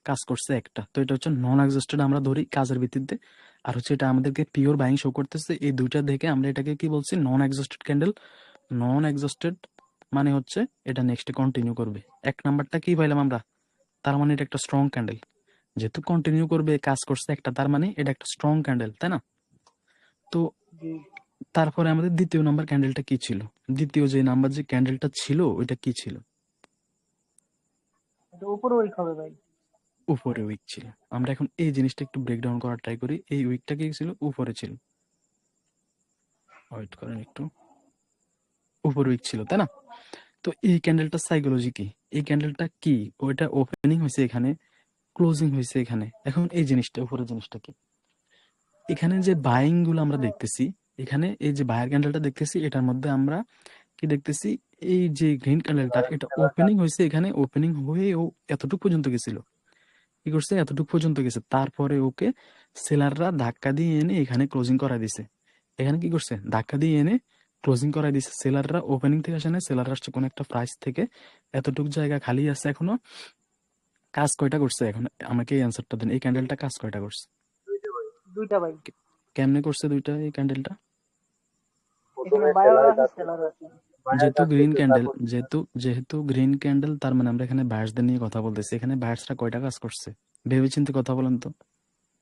কাজ করছে একটা। তো এটা হচ্ছে নন এক্সস্টেড আমরা ধরি কাজের ভিত্তিতে। আর হচ্ছে এটা আমাদেরকে পিওর বাইং শো করতেছে। এই দুইটা দেখে আমরা এটাকে কি বলছি, নন এক্সস্টেড ক্যান্ডেল। নন এক্সস্টেড মানে হচ্ছে এটা নেক্সটে কন্টিনিউ করবে। এক নাম্বারটা কি পাইলাম আমরা, তার মানে এটা একটা স্ট্রং ক্যান্ডেল। যেহেতু কন্টিনিউ করবে, কাজ করছে একটা, তার মানে এটা একটা স্ট্রং ক্যান্ডেল, তাই না? তো জি, তারপরে আমাদের দ্বিতীয় নাম্বার ক্যান্ডেলটা কি ছিল? দ্বিতীয় যে নাম্বার যে ক্যান্ডেলটা ছিল ওইটা কি ছিল? এটা উপরে উইক হবে ভাই। উপরে উইক ছিল। আমরা এখন এই জিনিসটা একটু ব্রেকডাউন করার ট্রাই করি। এই উইকটা কি ছিল, উপরে ছিল। ওয়েট করেন একটু, উপরে উইক ছিল, তাই না? তো এই ক্যান্ডেলটার সাইকোলজি কি? এই ক্যান্ডেলটা কি, ওইটা ওপেনিং হয়েছে এখানে, ক্লোজিং হয়েছে এখানে। এখন এই জিনিসটা, উপরের জিনিসটা কি? এখানে যে বাইং গুলো আমরা দেখতেছি, এখানে এই যে বায়ার ক্যান্ডেলটা দেখতেছি, এটার মধ্যে আমরা কি দেখতেছি, এই যে গ্রিন ক্যান্ডেলটা, এটা ওপেনিং হয়েছে এখানে, ওপেনিং হয়ে ও এতটুকু পর্যন্ত গেছিল। কি করছে, এতটুকু পর্যন্ত গেছে, তারপরে ওকে সেলাররা ধাক্কা দিয়ে এনে এখানে ক্লোজিং করা দিছে। এখানে কি করছে, ধাক্কা দিয়ে এনে ক্লোজিং করাই দিছে। সেলাররা ওপেনিং থেকে আসে না, সেলাররা আসছে কোন একটা প্রাইস থেকে। এতটুকু জায়গা খালি আছে এখনো। কাজ কয়টা করছে এখন, আমাকে এই অ্যান্সারটা দেন। এই ক্যান্ডেলটা কাজ কয়টা করছে? দুইটা ভাই। কেমনে করছে দুইটা এই ক্যান্ডেলটা? এখানে প্রথমে বায়ার সেলার আছে, কাজ সেলার আছে। বাইরে যেহেতু কাজ গ্রিন করছে, ক্যান্ডেল, তারপর যেহেতু গ্রিন ক্যান্ডেল, তার মানে আমরা এখানে বায়ার্সদের নিয়ে কথা বলতেছি। এখানে বায়ার্সরা কয়টা কাজ করছে, ভেবেচিন্তে কথা বলেন তো।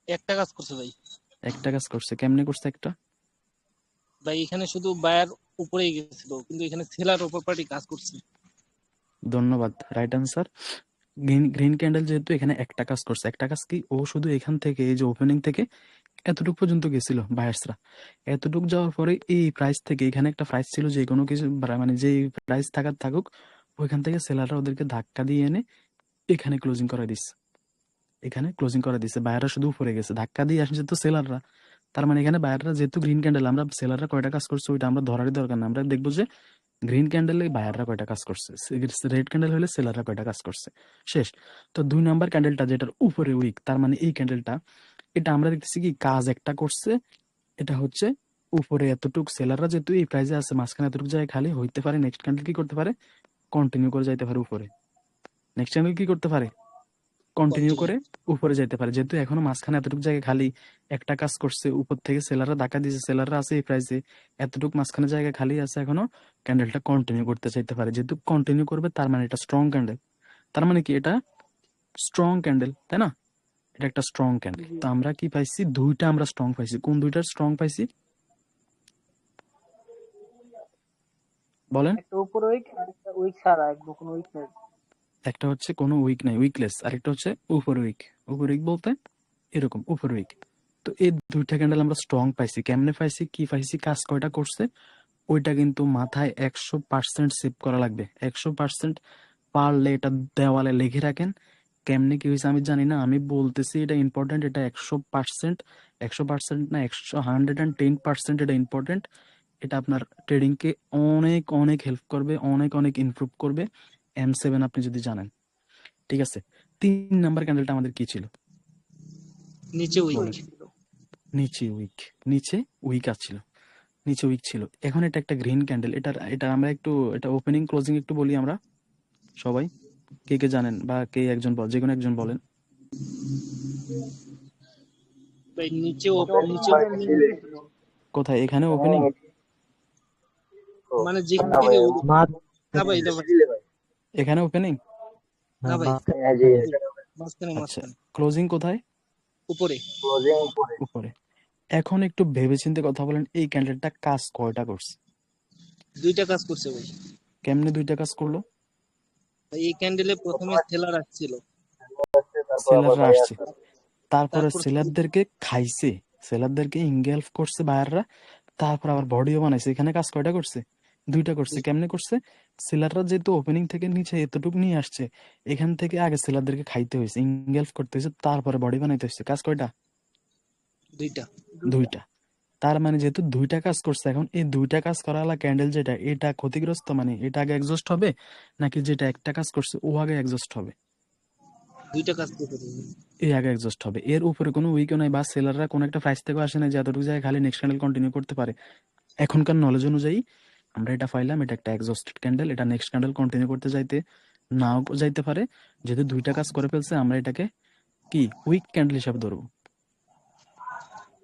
একটা কাজ করছে ভাই। একটা কাজ করছে। কেমনে করছে একটা? ভাই এখানে শুধু বায়ার উপরেই গেছিল, কিন্তু এখানে সেলার উপর পার্টি কাজ করছে। ধন্যবাদ, রাইট আনসার। গ্রিন ক্যান্ডেল যেহেতু এখানে একটা কাজ করছে। একটা কাজ কি, ও শুধু এখান থেকে, এই যে ওপেনিং থেকে এতটুকু পর্যন্ত গেছিল বায়ার্সরা। এতটুকু যাওয়ার পরে এই প্রাইস থেকে, এখানে একটা প্রাইস ছিল, যে কোনো কিছু মানে যে প্রাইস থাকুক, ওইখান থেকে সেলাররা ওদেরকে ধাক্কা দিয়ে এনে এখানে ক্লোজিং করে দিচ্ছে। এখানে ক্লোজিং করে দিচ্ছে, বায়াররা শুধু উপরে গেছে, ধাক্কা দিয়ে আসছে তো সেলাররা। তার মানে এখানে বায়াররা যেহেতু গ্রিন ক্যান্ডেল, আমরা সেলাররা কয়টা কাজ করছে ওইটা আমরা ধরারই দরকার না। আমরা দেখবো যে গ্রিন ক্যান্ডেলে বায়াররা কয়টা কাজ করছে, রেড ক্যান্ডেল হলে সেলাররা কয়টা কাজ করছে, শেষ। তো 2 নাম্বার ক্যান্ডেলটা যেটার উপরে উইক, তার মানে এই ক্যান্ডেলটা, এটা আমরা দেখতেছি কি কাজ একটা করছে। এটা হচ্ছে উপরে এতটুক, সেলাররা যেহেতু এই প্রাইজে আছে, মাঝখানে এতটুকু জায়গায় খালি হইতে পারে, নেক্সট ক্যান্ডেল কি করতে পারে, কন্টিনিউ করে যাইতে পারে উপরে। নেক্সট ক্যান্ডেল কি করতে পারে, কন্টিনিউ কন্টিনিউ। করে উপরে যাইতে পারে। যেহেতু এখনো মাঝখানে এতটুকু জায়গা খালি, একটা কাজ করছে, উপর থেকে সেলাররা ধাক্কা দিয়েছে, সেলাররা আছে এই প্রাইসে, এতটুকু মাঝখানে জায়গা খালি আছে এখনো, ক্যান্ডেলটা কন্টিনিউ করতে চাইতে পারে। যেহেতু কন্টিনিউ করবে, তার মানে এটা স্ট্রং ক্যান্ডেল। তার মানে কি, এটা স্ট্রং ক্যান্ডেল, তাই না? এটা একটা স্ট্রং ক্যান্ডেল। জি, তো আমরা কি পাইছি, দুইটা আমরা স্ট্রং পাইছি। কোন দুইটার স্ট্রং পাইছি বলেন? একটা উপরে উইক আর একটা উইক ছাড়া, একদম কোনো উইক নেই। একটা হচ্ছে কোনো উইক নাই, উইকলেস, আর একটা হচ্ছে উপর উইক। উপর উইক বলতে এরকম, উপর উইক। তো এই দুইটা ক্যান্ডেল আমরা স্ট্রং পাইছি। কেমনে পাইছি, কি পাইছি, কাজ কয়টা করছে, ওইটা কিন্তু মাথায় 100% সেভ করা লাগবে। 100% পারলে এটা দেওয়ালে লিখে রাখেন। কেমনে কি হয়েছে আমি জানি না, আমি বলতেছি এটা ইম্পর্টেন্ট। এটা 100%, 100% না, 110% এটা ইম্পর্টেন্ট। এটা আপনার ট্রেডিং কে অনেক অনেক হেল্প করবে, অনেক অনেক ইমপ্রুভ করবে। M7 আপনি যদি জানেন। ঠিক আছে। 3 নাম্বার ক্যান্ডেলটা আমাদের কি ছিল, নিচে উইক। বলেন? নিচে উইক, নিচে উইক আছিল, নিচে উইক ছিল। এখন এটা একটা গ্রিন ক্যান্ডেল। এটা আমরা একটু, এটা ওপেনিং ক্লোজিং একটু বলি আমরা সবাই। কে কে জানেন, বা কে একজন যে কোনো একজন বলেন। ভাই নিচে এটা ওপেনিং নিচে করে নিচে ছিল। কোথায়, এখানে ওপেনিং, মানে না যেখান না থেকে না ভাই এটা দিলে ভাই। এখানে ওপেনিং। না ভাই, হ্যাঁ জি, এখানে মাঝখানে আচ্ছা, মাঝখানে ক্লোজিং কোথায়, উপরে। ক্লোজিং উপরে। উপরে। এখন একটু ভেবেচিন্তে কথা বলেন, এই ক্যান্ডেলটা কাজ কয়টা করছে? দুইটা কাজ করছে ভাই। কেমনে দুইটা কাজ করলো? ভাই এই ক্যান্ডেলে প্রথমে সেলার আসছিল, তারপর আবার সেলাররা ভাই আসছে, আসছে। তারপরে তারপর সেলারদেরকে খাইছে, সেলারদেরকে ইনগেলফ করছে বায়াররা, তারপর আবার বডিও বানাইছে। এখানে কাজ কয়টা করছে? দুইটা করছে। কেমনে করছে? সেলাররা যেহেতু ওপেনিং থেকে নিচে এতটুকু নিয়ে আসছে, এখান থেকে আগে সেলারদেরকে খাইতে হয়েছে, ইনগেলফ করতে হয়েছে, তারপরে বডি বানাইতে হয়েছে। কাজ কয়টা? দুইটা। দুইটা। তার মানে যেহেতু দুইটা কাজ করছে, এখন এই দুইটা কাজ করালা ক্যান্ডেল যেটা, এটা ক্ষতিগ্রস্ত, মানে এটা আগে এক্সস্ট হবে নাকি যেটা একটা কাজ করছে ও আগে এক্সস্ট হবে? দুইটা কাজ করতে হবে। এই আগে এক্সস্ট হবে। এর উপরে কোনো উইকও নাই, বা সেলাররা কোনো একটা প্রাইস থেকে আসে না যে এতটুকু জায়গায় খালি নেক্সট ক্যান্ডেল কন্টিনিউ করতে পারে। এখনকার নলেজ অনুযায়ী আমরা এটা পাইলাম, এটা একটা এক্সস্টেড ক্যান্ডেল, এটা নেক্সট ক্যান্ডেল কন্টিনিউ করতে যাইতে নাও যাইতে পারে। যেহেতু দুইটা কাজ করে ফেলছে, আমরা এটাকে কি উইক ক্যান্ডেল হিসাবে ধরবো।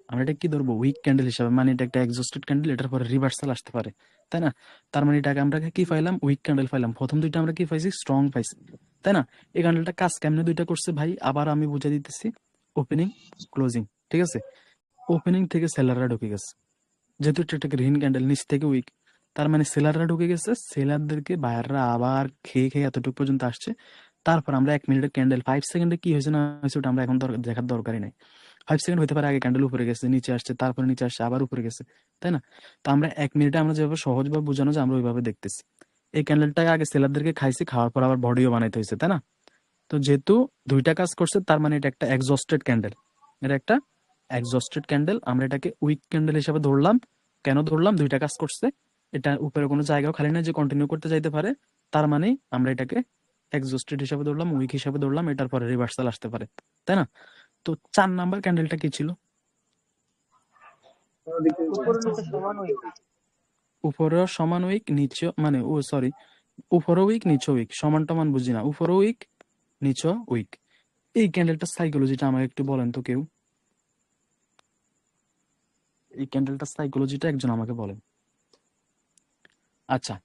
আমরা এটা কি ধরবো? উইক ক্যান্ডেল হিসাবে। মানে এটা একটা এক্সস্টেড ক্যান্ডেল, এটার পরে রিভার্সাল আসতে পারে, তাই না? তার মানে এটাকে আমরা কি পাইলাম? উইক ক্যান্ডেল পাইলাম। প্রথম দুইটা আমরা কি পাইছি? স্ট্রং পাইছি, তাই না? এই ক্যান্ডেলটা কাজ কেমনে দুইটা করছে ভাই, আবার আমি বুঝে দিতেছি। ওপেনিং, ক্লোজিং, ঠিক আছে? ওপেনিং থেকে সেলাররা ঢুকে গেছে, যেহেতু এটা একটা গ্রিন ক্যান্ডেল, নিচ থেকে উইক, তার মানে সেলাররা ঢুকে গেছে। সেলারদেরকে বায়াররা আবার খেয়ে খেয়ে এতটুকু পর্যন্ত আসছে। তারপর আমরা 1 মিনিটের ক্যান্ডেল 5 সেকেন্ডে কি হয়েছে না হয়েছে ওটা আমরা এখন দেখার দরকারই নাই। 5 সেকেন্ড হতে পারে আগে ক্যান্ডেল উপরে গেছে, নিচে আসছে, তারপরে নিচে আসছে, আবার উপরে গেছে, তাই না? তো আমরা 1 মিনিটে আমরা যেভাবে সহজভাবে বোঝানো যায় আমরা ওইভাবে দেখতেছি। এই ক্যান্ডেলটাকে আগে সেলারদেরকে খাইছি, খাওয়ার পর আবার বডিও বানাইতে হয়েছে, তাই না? তো যেহেতু দুইটা কাজ করছে, তার মানে এটা একটা এক্সস্টেড ক্যান্ডেল। এটা একটা এক্সস্টেড ক্যান্ডেল। আমরা এটাকে উইক ক্যান্ডেল হিসাবে ধরলাম। কেন ধরলাম? দুইটা কাজ করছে, এটা উপরে কোনো জায়গাও খালি না যে কন্টিনিউ করতে যাইতে পারে। তার মানে আমরা এটাকে এক্সস্টেড হিসাবে ধরলাম, উইক হিসাবে ধরলাম, এটার পরে রিভার্সাল আসতে পারে, তাই না? তো 4 নাম্বার ক্যান্ডেলটা কি ছিল? উপরে নিচে সমান উইক। উপরেও সমান উইক, নিচেও মানে সরি, উপরে উইক নিচে উইক, সমান টমান বুঝি না, উপরে উইক নিচে উইক। এই ক্যান্ডেলটার সাইকোলজিটা আমাকে একটু বলেন তো কেউ। এই ক্যান্ডেলটার সাইকোলজিটা একজন আমাকে বলেন। আচ্ছা,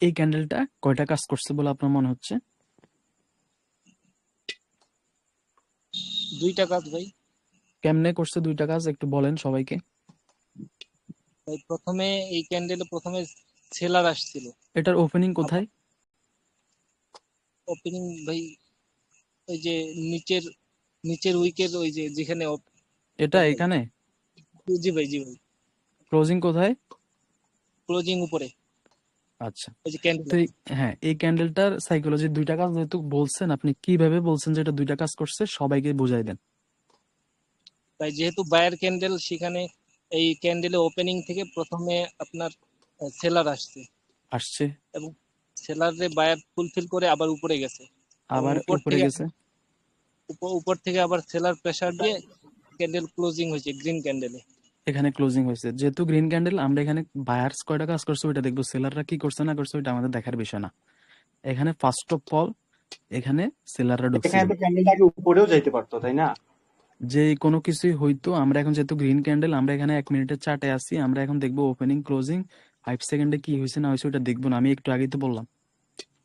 এই ক্যান্ডেলটা কয়টা কাজ করছে বলে আপনার মনে হচ্ছে? দুইটা কাজ ভাই। কেমনে করছে দুইটা কাজ একটু বলেন সবাইকে। ভাই প্রথমে এই ক্যান্ডেলে প্রথমে সেলার আসছিল। এটার ওপেনিং কোথায়? ওপেনিং ভাই ওই যে নিচের নিচের উইকের ওই যে যেখানে এটা ভাই। এখানে। জি ভাই, জি ভাই। ক্লোজিং কোথায়? ক্লোজিং উপরে, আচ্ছা, ওই যে ক্যান্ডেল। তো হ্যাঁ, এই ক্যান্ডেলটার সাইকোলজি দুইটা কাজ যেহেতু বলছেন, আপনি কিভাবে বলছেন যে এটা দুইটা কাজ করছে সবাইকে বুঝাই দেন। তাই যেহেতু বায়ার ক্যান্ডেল, সেখানে এই ক্যান্ডেলে ওপেনিং থেকে প্রথমে আপনার সেলার আসছে আসছে, এবং সেলারে বায়ার ফুলফিল করে আবার উপরে গেছে এবং আবার উপর উপরে থেকে গেছে। উপর থেকে আবার সেলার প্রেসার দিয়ে ক্যান্ডেল ক্লোজিং হয়েছে গ্রিন ক্যান্ডেলে। এখানে ক্লোজিং হয়েছে, যেহেতু গ্রিন ক্যান্ডেল, আমরা এখানে বায়ার্স কয়টা কাজ করছে ওইটা দেখবো, সেলাররা কি করছে না করছে ওইটা আমাদের দেখার বিষয় না। এখানে ফার্স্ট অফ অল এখানে সেলাররা ঢুকছিল। এখানে তো ক্যান্ডেলটাকে উপরেও যাইতে পারতো, তাই না? যে কোনো কিছুই হইতো, আমরা এখন যেহেতু গ্রিন ক্যান্ডেল, আমরা এখানে 1 মিনিটের চার্টে আছি, আমরা এখন দেখবো ওপেনিং ক্লোজিং 5 সেকেন্ডে কি হয়েছে না হয়েছে ওটা দেখবো না, আমি একটু আগেই তো বললাম,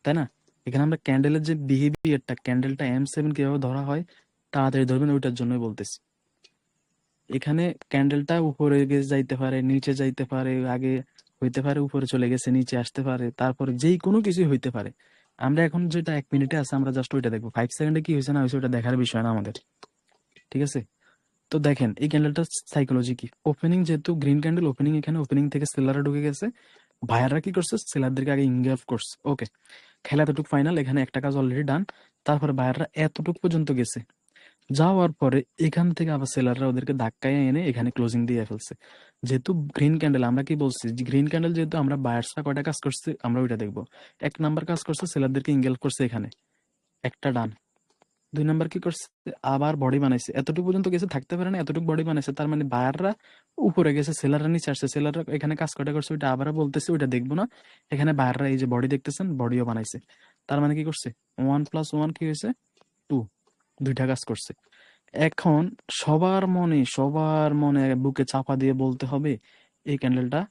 তাই না? এখানে আমরা ক্যান্ডেলের যে বিহেভিয়ারটা, ক্যান্ডেলটা M7 কিভাবে ধরা হয় তাড়াতাড়ি ধরবেন ওইটার জন্যই বলতেছি। এখানে ক্যান্ডেলটা উপরে গিয়ে যাইতে পারে, নিচে যাইতে পারে, আগে হইতে পারে উপরে চলে গেছে, নিচে আসতে পারে, তারপরে যেই কোনো কিছুই হইতে পারে। আমরা এখন যেটা 1 মিনিটে আছে আমরা জাস্ট ওইটা দেখবো, 5 সেকেন্ডে কি হয়েছে না হয়েছে ওটা দেখার বিষয় না আমাদের, ঠিক আছে? তো দেখেন এই ক্যান্ডেলটার সাইকোলজি কি। ওপেনিং যেহেতু গ্রিন ক্যান্ডেল, ওপেনিং এখানে, ওপেনিং থেকে সেলাররা ঢুকে গেছে, ভাইয়াররা কি করছে? সেলারদেরকে আগে ইনগেলফ করছে। ওকে, খেলা এতটুকু ফাইনাল, এখানে একটা কাজ অলরেডি ডান। তারপরে ভাইয়াররা এতটুকু পর্যন্ত গেছে, যাওয়ার পরে এখান থেকে আবার সেলাররা ওদেরকে ধাক্কায় এনে এখানে ক্লোজিং দিয়ে ফেলছে। যেহেতু গ্রিন ক্যান্ডেল, আমরা কি বলছি যে গ্রিন ক্যান্ডেল যেহেতু, আমরা বায়ার্সরা কয়টা কাজ করছে আমরা ওইটা দেখবো। 1 নাম্বার কাজ করছে, সেলারদেরকে ইনগেলফ করছে এখানে, একটা ডান। 2 নাম্বার কি করছে? আবার বডি বানাইছে, এতটুকু পর্যন্ত গেছে, থাকতে পারে না, এতটুকু বডি বানাইছে, তার মানে বায়াররা উপরে গেছে, সেলাররা নিচে আসছে, সেলাররা এখানে কাজ কয়টা করছে ওইটা আবার বলতেছে, ওইটা দেখবো না। এখানে বায়াররা এই যে বডি দেখতেছেন, বডিও বানাইছে, তার মানে কি করছে? 1+1 কি হয়েছে? 2, দুইটা কাজ করছে। এখন সবার মনে বুকে চাপা দিয়ে বলতে হবে এই ক্যান্ডেলটা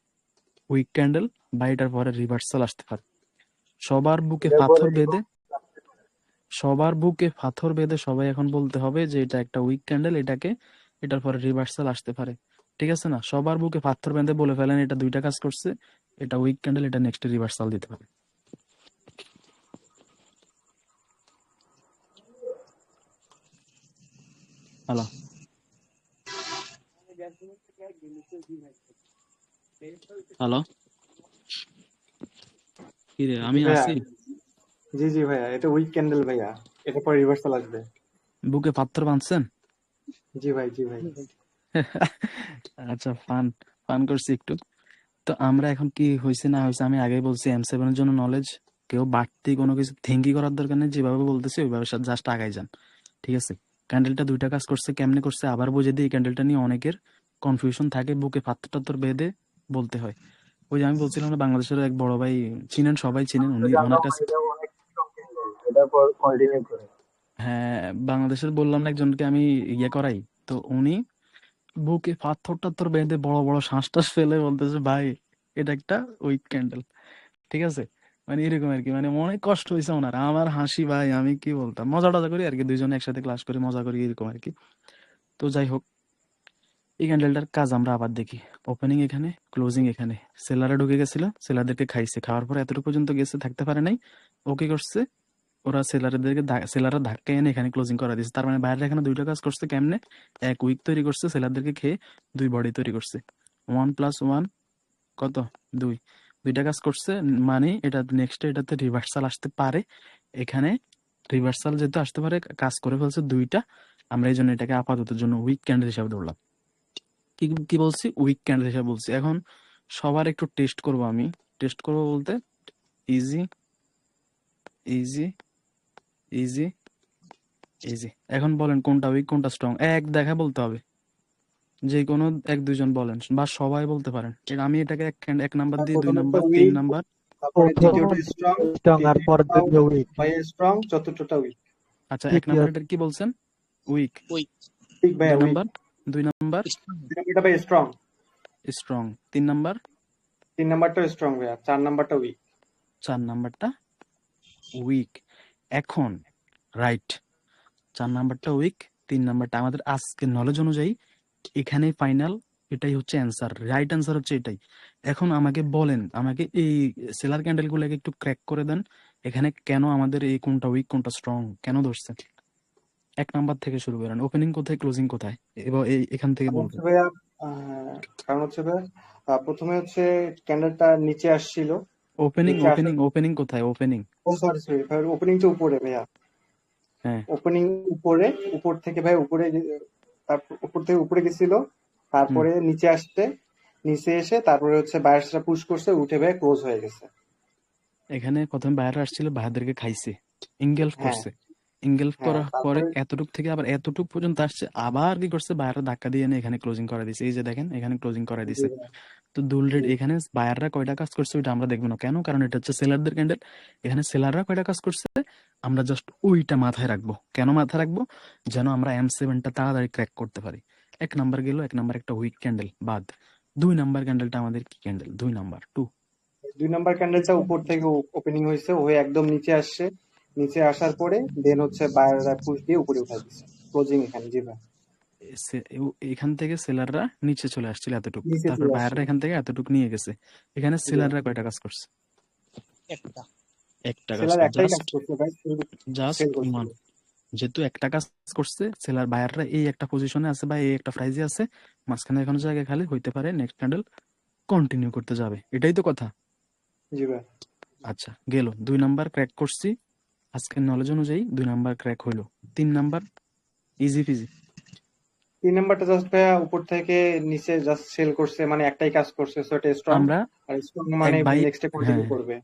উইক ক্যান্ডেল, বা এটার পরে রিভার্সাল আসতে পারে। সবার বুকে পাথর বেঁধে, সবার বুকে পাথর বেঁধে সবাই এখন বলতে হবে যে এটা একটা উইক ক্যান্ডেল, এটার পরে রিভার্সাল আসতে পারে, ঠিক আছে না? সবার বুকে পাথর বেঁধে বলে ফেলেন এটা দুইটা কাজ করছে, এটা উইক ক্যান্ডেল, এটা নেক্সট রিভার্সাল দিতে পারে। হ্যালো, হ্যালো, কি রে, জি আমি ভাইয়া, আছি। জি জি ভাইয়া, এটা উইক ক্যান্ডেল ভাইয়া, এটা পরে রিভার্সাল আসবে। বুকে পাথর বাঁধছেন? জি ভাই, জি ভাই। আচ্ছা, ফান ফান করছি একটু। তো আমরা এখন কি হয়েছে না হয়েছে আমি আগেই বলছি, M7 এর জন্য নলেজ, কেউ বাড়তি কোনো কিছু থিঙ্কি করার দরকার নেই, যেভাবে বলতেছি ওইভাবে জাস্ট আগাই যান, ঠিক আছে? ক্যান্ডেলটা দুইটা কাজ করছে, কেমনে করছে আবার বুঝে দিই। ক্যান্ডেলটা নিয়ে অনেকের কনফিউশন থাকে, বুকে পাথর টাথর বেঁধে বলতে হয়। ওই যে আমি বলছিলাম না, বাংলাদেশের এক বড় ভাই চিনেন, সবাই চিনেন, তো উনি ওনার জানলাম কাছে, এটা অনেক স্ট্রং ক্যান্ডেল, এটা পর কন্টিনিউ করে। হ্যাঁ বাংলাদেশের বললাম না একজনকে আমি ইয়ে করাই, তো উনি বুকে পাথর টাথর বেঁধে বড় বড় শ্বাস টাস ফেলে বলতেছে ভাই এটা একটা উইক ক্যান্ডেল, ঠিক আছে? মানে এরকম আর কি, মানে অনেক কষ্ট হয়েছে ওনার, আমার হাসি ভাই, আমি কি বলতাম, মজা টজা করি আর কি, দুইজনে একসাথে ক্লাস করি, মজা করি এরকম আর কি। তো যাই হোক, এই ক্যান্ডেলটার কাজ আমরা আবার দেখি। ওপেনিং এখানে, ক্লোজিং এখানে, সেলারে ঢুকে গেছিল, সেলারদেরকে খাইছে, খাওয়ার পর এতটুকু পর্যন্ত গেছে, থাকতে পারে নাই। ও কি করছে, ওরা সেলাররা ধাক্কা এনে এখানে ক্লোজিং করা দিয়েছে। তার মানে বাইরে এখানে দুইটা কাজ করছে কেমনে, এক উইক তৈরি করছে, সেলারদেরকে খেয়ে দুই বডি তৈরি করছে। 1+1 কত, 2, দুইটা কাজ করছে। মানে এটা নেক্সট এটাতে রিভার্সাল আসতে পারে। এখানে রিভার্সাল যেহেতু আসতে পারে, কাজ করে ফেলছে দুইটা, আমরা এই জন্য এটাকে আপাতত জন্য উইক ক্যান্ডেল হিসাবে ধরলাম। কি কি বলছি, উইক ক্যান্ডেল হিসাবে বলছি। এখন সবার একটু টেস্ট করব আমি, টেস্ট করব বলতে ইজি ইজি ইজি ইজি। এখন বলেন কোনটা উইক কোনটা স্ট্রং, এক দেখা বলতে হবে, যে কোনো এক দুইজন বলেন বা সবাই বলতে পারেন। আমি এটাকে এক নাম্বার দিই, দুই প্রথমে তো নাম্বার, তিন উইক, নাম্বার। তারপরে প্রথম দ্বিতীয়টা স্ট্রং, স্ট্রং আর পরের তৃতীয়টাও দুটো উইক, ভাইয়া স্ট্রং, চতুর্থটা উইক। আচ্ছা, এক তৃতীয় নাম্বার এটা কি বলছেন, উইক। উইক, উইক ভাইয়া, দুই উইক। নাম্বার, দুই নাম্বার দুই নাম্বারটা ভাইয়া স্ট্রং, স্ট্রং, তিন নাম্বার, তিন নাম্বারটা স্ট্রং ভাইয়া, চার নাম্বারটা উইক। চার নাম্বারটা উইক। এখন রাইট, চার নাম্বারটা উইক, তিন নাম্বারটা আমাদের আজকের নলেজ অনুযায়ী এখানেই ফাইনাল, এটাই হচ্ছে অ্যান্সার, রাইট অ্যান্সার হচ্ছে এটাই। এখন আমাকে বলেন, আমাকে এই সেলার ক্যান্ডেল গুলোকে একটু ক্র্যাক করে দেন, এখানে কেন আমাদের এই কোনটা উইক কোনটা স্ট্রং কেন ধরছেন। এক নাম্বার থেকে শুরু করেন, ওপেনিং কোথায় ক্লোজিং কোথায়, এবার এখান থেকে কারণ হচ্ছে বলবেন। ভাইয়া, কারণ হচ্ছে ভাইয়া, প্রথমে হচ্ছে ক্যান্ডেলটা নিচে আসছিল, ওপেনিং নিচে আসার, ওপেনিং ওপেনিং কোথায়, ওপেনিং? ও সরি সরি ভাই, ওপেনিং তো উপরে ভাইয়া, হ্যাঁ, ওপেনিং উপরে, উপর থেকে ভাই উপরে, তারপর উপর থেকে উপরে গেছিল, হুম। তারপরে নিচে আসছে, নিচে এসে তারপরে হচ্ছে বায়ার্সরা পুশ করছে, উঠে ভাই ক্লোজ হয়ে গেছে। এখানে প্রথমে বাইরে আসছিল, বাইরেদেরকে খাইছে, ইনগেলফ হ্যাঁ করছে, ইনগেলফ হ্যাঁ, করার পরে তারপরে এতটুক থেকে আবার এতটুক পর্যন্ত আসছে, আবার কি করছে, বাইরে ধাক্কা দিয়ে এনে এখানে ক্লোজিং করা দিছে, এই যে দেখেন এখানে ক্লোজিং করা জি দিছে। ভাই, তো দুল রেট জি এখানে বায়াররা কয়টা কাজ করছে ওইটা আমরা দেখবো না কেন, কারণ এটা হচ্ছে সেলারদের ক্যান্ডেল। এখানে সেলাররা কয়টা কাজ করছে আমরা জাস্ট ওইটা মাথায় রাখবো। কেন মাথায় রাখবো, যেন আমরা M7টা তাড়াতাড়ি ক্র্যাক করতে পারি। এক নাম্বার গেল, এক নাম্বার একটা উইক ক্যান্ডেল বাদ। দুই নাম্বার ক্যান্ডেলটা আমাদের কি ক্যান্ডেল, 2 নাম্বার 2। দুই নাম্বার ক্যান্ডেলটা উপর থেকে ওপেনিং হয়েছে, হয়ে একদম নিচে আসছে, নিচে আসার পরে দেন হচ্ছে বায়াররা পুশ দিয়ে উপরে উঠাই দিচ্ছে, ক্লোজিং এখানে। জি ভাই, এখান থেকে সেলাররা নিচে চলে আসছিল এতটুক, নিচে তারপর চলে বায়াররা আসছিল। এখান থেকে এতটুক নিয়ে গেছে। এখানে জি ভাই, সেলাররা কয়টা কাজ করছে, একটা। একটা কাজ সেলার করে, একটাই কাজ জাস্ট করছে ভাই, শুধু জাস্ট সেল করছিল। ওয়ান। যেহেতু একটা কাজ করছে, সেলার বায়াররা এই একটা পজিশনে আছে বা এই একটা প্রাইজে আছে, মাঝখানে কোনো জায়গায় খালি হইতে পারে, নেক্সট ক্যান্ডেল কন্টিনিউ করতে যাবে, এটাই তো কথা। জি ভাই, আচ্ছা গেল, 2 নাম্বার ক্র্যাক করছি আজকের নলেজ অনুযায়ী, 2 নাম্বার ক্র্যাক হইলো। 3 নাম্বার ইজি ফিজি। তিন নাম্বারটা জাস্ট ভাইয়া উপর থেকে নিচে জাস্ট সেল করছে, মানে একটাই কাজ করছে, সো এটা স্ট্রং। আমরা আর স্ট্রং এক মানে বাই, নেক্সটে কন্টিনিউ হ্যাঁ করবে।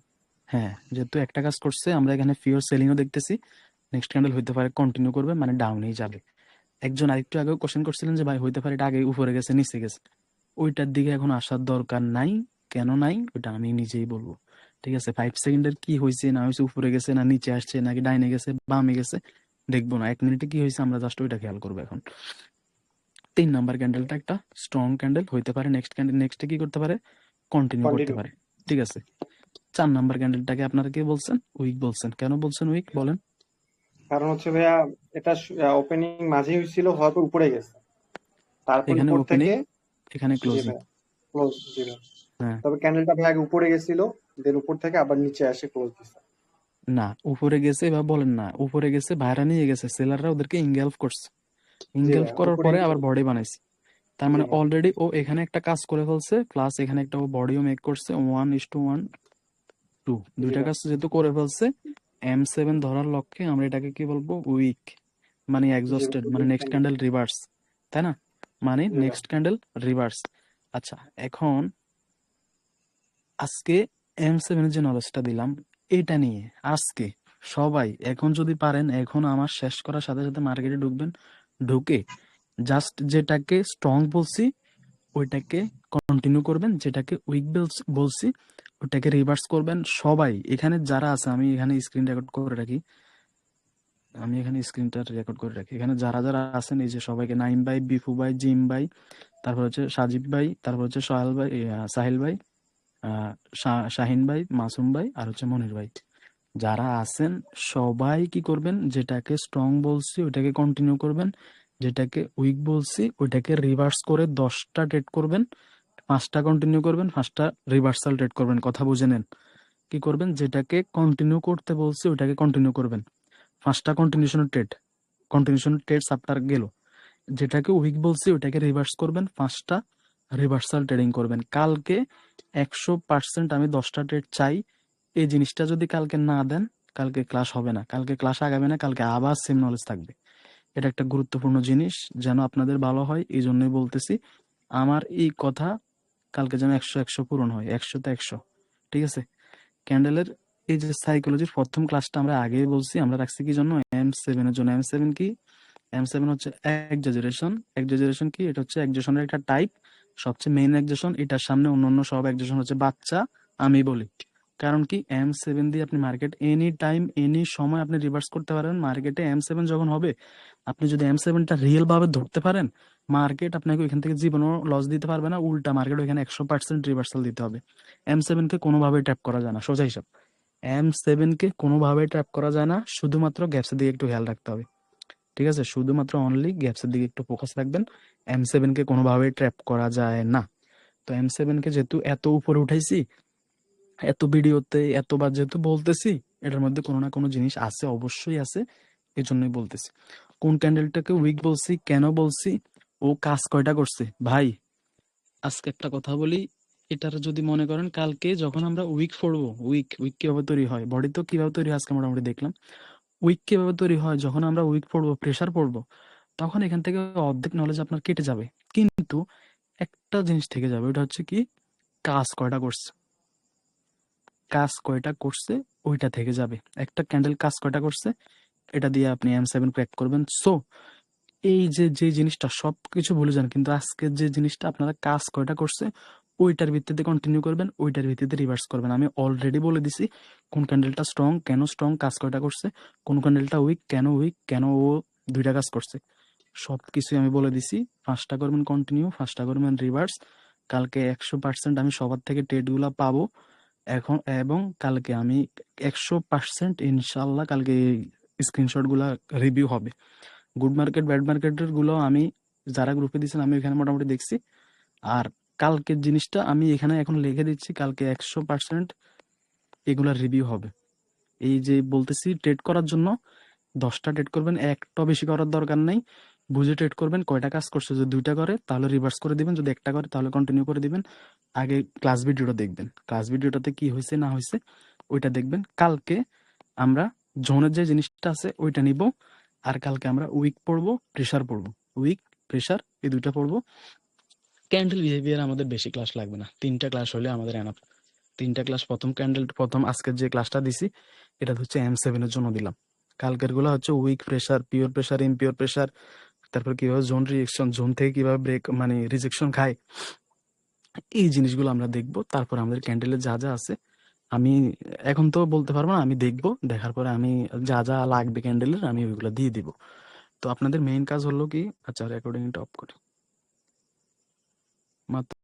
হ্যাঁ, যেহেতু একটা কাজ করছে আমরা এখানে ফিওর সেলিংও দেখতেছি, নেক্সট ক্যান্ডেল হইতে পারে কন্টিনিউ করবে, মানে ডাউনেই যাবে। একজন আরেকটু আগেও কোশ্চেন করছিলেন যে ভাই হইতে পারে এটা আগে উপরে গেছে নিচে গেছে, ওইটার দিকে এখন আসার দরকার নাই। কেন নাই ওইটা আমি নিজেই বলবো, ঠিক আছে? 5 সেকেন্ডের কি হয়েছে না হয়েছে, উপরে গেছে না নিচে আসছে নাকি ডাইনে গেছে বামে গেছে, দেখবো না। 1 মিনিটে কি হয়েছে আমরা জাস্ট ওইটা খেয়াল করবো এখন। 3 নাম্বার ক্যান্ডেলটা একটা স্ট্রং ক্যান্ডেল হইতে পারে, নেক্সট ক্যান্ডেল নেক্সটে কি করতে পারে, কন্টিনিউ করতে কন্টিনিউ। পারে, ঠিক আছে? 4 নাম্বার ক্যান্ডেলটাকে আপনারা কি বলছেন, উইক বলছেন। কেন বলছেন উইক বলেন? কারণ হচ্ছে ভাইয়া, এটা ওপেনিং মাঝে হয়েছিল, হওয়ার পর উপরে গেছে, তারপর এখানে উপর ওপেনিং, থেকে। এখানে জি ক্লোজিং। ভাই, ক্লোজ। জি ভাই, হ্যাঁ, তবে ক্যান্ডেলটা ভাই আগে উপরে গেছিল, দেন উপর থেকে আবার নিচে আসে ক্লোজ দিছে। না উপরে গেছে এবার বলেন না, উপরে গেছে ভাড়া নিয়ে গেছে, সেলাররা ওদেরকে ইনগেলফ করছে, জি ইনগেলফ ভাই, করার উপরে। পরে আবার বডি বানাইছে। তার জি মানে ভাই, অলরেডি ও এখানে একটা কাজ করে ফেলছে, প্লাস এখানে একটা ও বডিও মেক করছে 1:1। টু, দুইটা কাজ যেহেতু করে ফেলছে, M7 ধরার লক্ষ্যে আমরা এটাকে কি বলবো, উইক, মানে এক্সস্টেড, মানে নেক্সট ক্যান্ডেল রিভার্স, তাই না, মানে নেক্সট ক্যান্ডেল রিভার্স। আচ্ছা, এখন আজকে M7 এর যে নলেজটা দিলাম এটা নিয়ে আজকে সবাই এখন যদি পারেন, এখন আমার শেষ করার সাথে সাথে মার্কেটে ঢুকবেন, ঢুকে জাস্ট যেটাকে স্ট্রং বলছি ওইটাকে কন্টিনিউ করবেন, যেটাকে উইক বলছি ওটাকে রিভার্স করবেন। সবাই এখানে যারা আছে, আমি এখানে স্ক্রিন রেকর্ড করে রাখি, এখানে যারা যারা আছেন এই যে সবাইকে, নাইম ভাই, বিফু ভাই, জিম ভাই, তারপর হচ্ছে সাজিব ভাই, তারপর হচ্ছে সোহেল ভাই, সাহিল ভাই, শাহিন ভাই, মাসুম ভাই, আর হচ্ছে মনির ভাই, যারা আছেন সবাই কি করবেন, যেটাকে স্ট্রং বলছি ওইটাকে কন্টিনিউ করবেন, যেটাকে উইক বলছি ওইটাকে রিভার্স করে 10টা ট্রেড করবেন, 5টা কন্টিনিউ করবেন, 5টা রিভার্সাল ট্রেড করবেন। কথা বুঝে নেন, কি করবেন, যেটাকে কন্টিনিউ করতে বলছি ওইটাকে কন্টিনিউ করবেন, 5টা কন্টিনিউশন ট্রেড আপনার গেল। যেটাকে উইক বলছি ওইটাকে রিভার্স করবেন, 5টা রিভার্সাল ট্রেডিং করবেন। কালকে 100% আমি 10টা ট্রেড চাই। এই জিনিসটা যদি কালকে না দেন, কালকে ক্লাস হবে না, কালকে ক্লাস আগাবে না, কালকে আবার সেম নলেজ থাকবে। এটা একটা গুরুত্বপূর্ণ জিনিস, যেন আপনাদের ভালো হয়, এই জন্যই বলতেছি। আমার এই কথা কালকে যেন 100 পূরণ হয়, 100তে 100। ঠিক আছে, ক্যান্ডেলের এই যে সাইকোলজির প্রথম ক্লাসটা আমরা আগেই বলছি, আমরা রাখছি কি জন্য, M7 এর জন্য। M7 কি? M7 হচ্ছে এক্সাজারেশন। এক্সাজারেশন কি? এটা হচ্ছে এক্সাজেশনের একটা টাইপ, সবচেয়ে মেইন এক্সাজেশন। এটার সামনে অন্যান্য সব এক্সাজেশন হচ্ছে বাচ্চা, আমি বলি। কারণ কি, M7 দিয়ে আপনি মার্কেট এনি টাইম এনি সময় আপনি রিভার্স করতে পারবেন। মার্কেটে M7 যখন হবে, আপনি যদি M7টা রিয়েল ভাবে ধরতে পারেন, মার্কেট আপনাকে ওইখান থেকে জীবনও লস দিতে পারবে না, উল্টা মার্কেট ওইখানে 100% রিভার্সাল দিতে হবে। M7 কে কোনোভাবে ট্র্যাপ করা যায় না, সোজা হিসাব। M7 কে কোনোভাবে ট্র্যাপ করা যায় না, শুধুমাত্র গ্যাপসের দিকে একটু খেয়াল রাখতে হবে। ঠিক আছে, শুধুমাত্র অনলি গ্যাপসের দিকে একটু ফোকাস রাখবেন। M7 কে কোনোভাবে ট্র্যাপ করা যায় না। তো M7 কে যেহেতু এত উপরে উঠাইছি, এত ভিডিওতে এতবার যেহেতু বলতেছি, এটার মধ্যে কোনো না কোনো জিনিস আছে, অবশ্যই আছে, এই জন্যই বলতেছি। কোন ক্যান্ডেলটাকে উইক বলছি, কেন বলছি, ও কাজ কয়টা করছে ভাই। আজকে একটা কথা বলি, এটার যদি মনে করেন কালকে যখন আমরা উইক পড়বো, উইক কিভাবে তৈরি হয়, বডি তো কিভাবে তৈরি হয় আজকে মোটামুটি দেখলাম। উইক কিভাবে তৈরি হয়, যখন আমরা উইক পড়বো, প্রেসার পড়বো, তখন এখান থেকে অর্ধেক নলেজ আপনার কেটে যাবে। কিন্তু একটা জিনিস থেকে যাবে, ওটা হচ্ছে কি, কাজ কয়টা করছে ওইটা থেকে যাবে। একটা ক্যান্ডেল কাজ কয়টা করছে, এটা দিয়ে আপনি M7 ক্র্যাক করবেন। সো এই যে জিনিসটা সবকিছু ভুলে যান, কিন্তু আজকে যে জিনিসটা আপনারা কাজ কয়টা করছে ওইটার ভিত্তিতে কন্টিনিউ করবেন, ওইটার ভিত্তিতে রিভার্স করবেন। আমি অলরেডি বলে দিছি কোন ক্যান্ডেলটা স্ট্রং, কেন স্ট্রং, কাজ কয়টা করছে, কোন ক্যান্ডেলটা উইক, কেন ও দুইটা কাজ করছে, সবকিছুই আমি বলে দিছি। 5টা করবেন কন্টিনিউ, 5টা করবেন রিভার্স। কালকে 100% আমি সবার থেকে ট্রেড গুলা পাবো এখন, এবং কালকে আমি 100% ইনশাল্লাহ কালকে স্ক্রিনশট গুলা রিভিউ হবে। গুড মার্কেট ব্যাড মার্কেটের গুলো আমি যারা গ্রুপে দিয়েছেন আমি এখানে মোটামুটি দেখছি। আর কালকের জিনিসটা আমি এখানে এখন লিখে দিচ্ছি, কালকে 100% এগুলা রিভিউ হবে। এই যে বলতেছি, ট্রেড করার জন্য 10টা ট্রেড করবেন, একটা বেশি করার দরকার নেই, বুঝে ট্রেড করবেন। কয়টা কাজ করছে, যদি 2টা করে তাহলে রিভার্স করে দিবেন, যদি একটা করে তাহলে কন্টিনিউ করে দিবেন। আগে ক্লাস ভিডিওটা দেখবেন, ক্লাস ভিডিওটাতে কি হয়েছে না হয়েছে ওইটা দেখবেন। কালকে আমরা জোনের যে জিনিসটা আছে ওইটা নিব, আর কালকে আমরা উইক পড়বো, প্রেসার পড়বো, উইক প্রেসার এই দুইটা পড়বো। ক্যান্ডেল বিহেভিয়ার আমাদের বেশি ক্লাস লাগবে না, 3টা ক্লাস হলে আমাদের এনাফ। 3টা ক্লাস, প্রথম আজকের যে ক্লাসটা দিছি এটা হচ্ছে M7 এর জন্য দিলাম। কালকের গুলো হচ্ছে weak pressure, pure pressure, impure pressure, তারপর কিভাবে জোন রিজেকশন, জোন থেকে কিভাবে ব্রেক মানে রিজেকশন খায়, এই জিনিসগুলো আমরা দেখবো। তারপর আমাদের ক্যান্ডেলে যা যা আছে আমি এখন তো বলতে পারবো না, আমি দেখবো, দেখার পরে আমি যা যা লাগবে ক্যান্ডেলের আমি ওইগুলো দিয়ে দিব। তো আপনাদের মেইন কাজ হলো কি, আচ্ছা রেকর্ডিংটা অফ করি মাত্র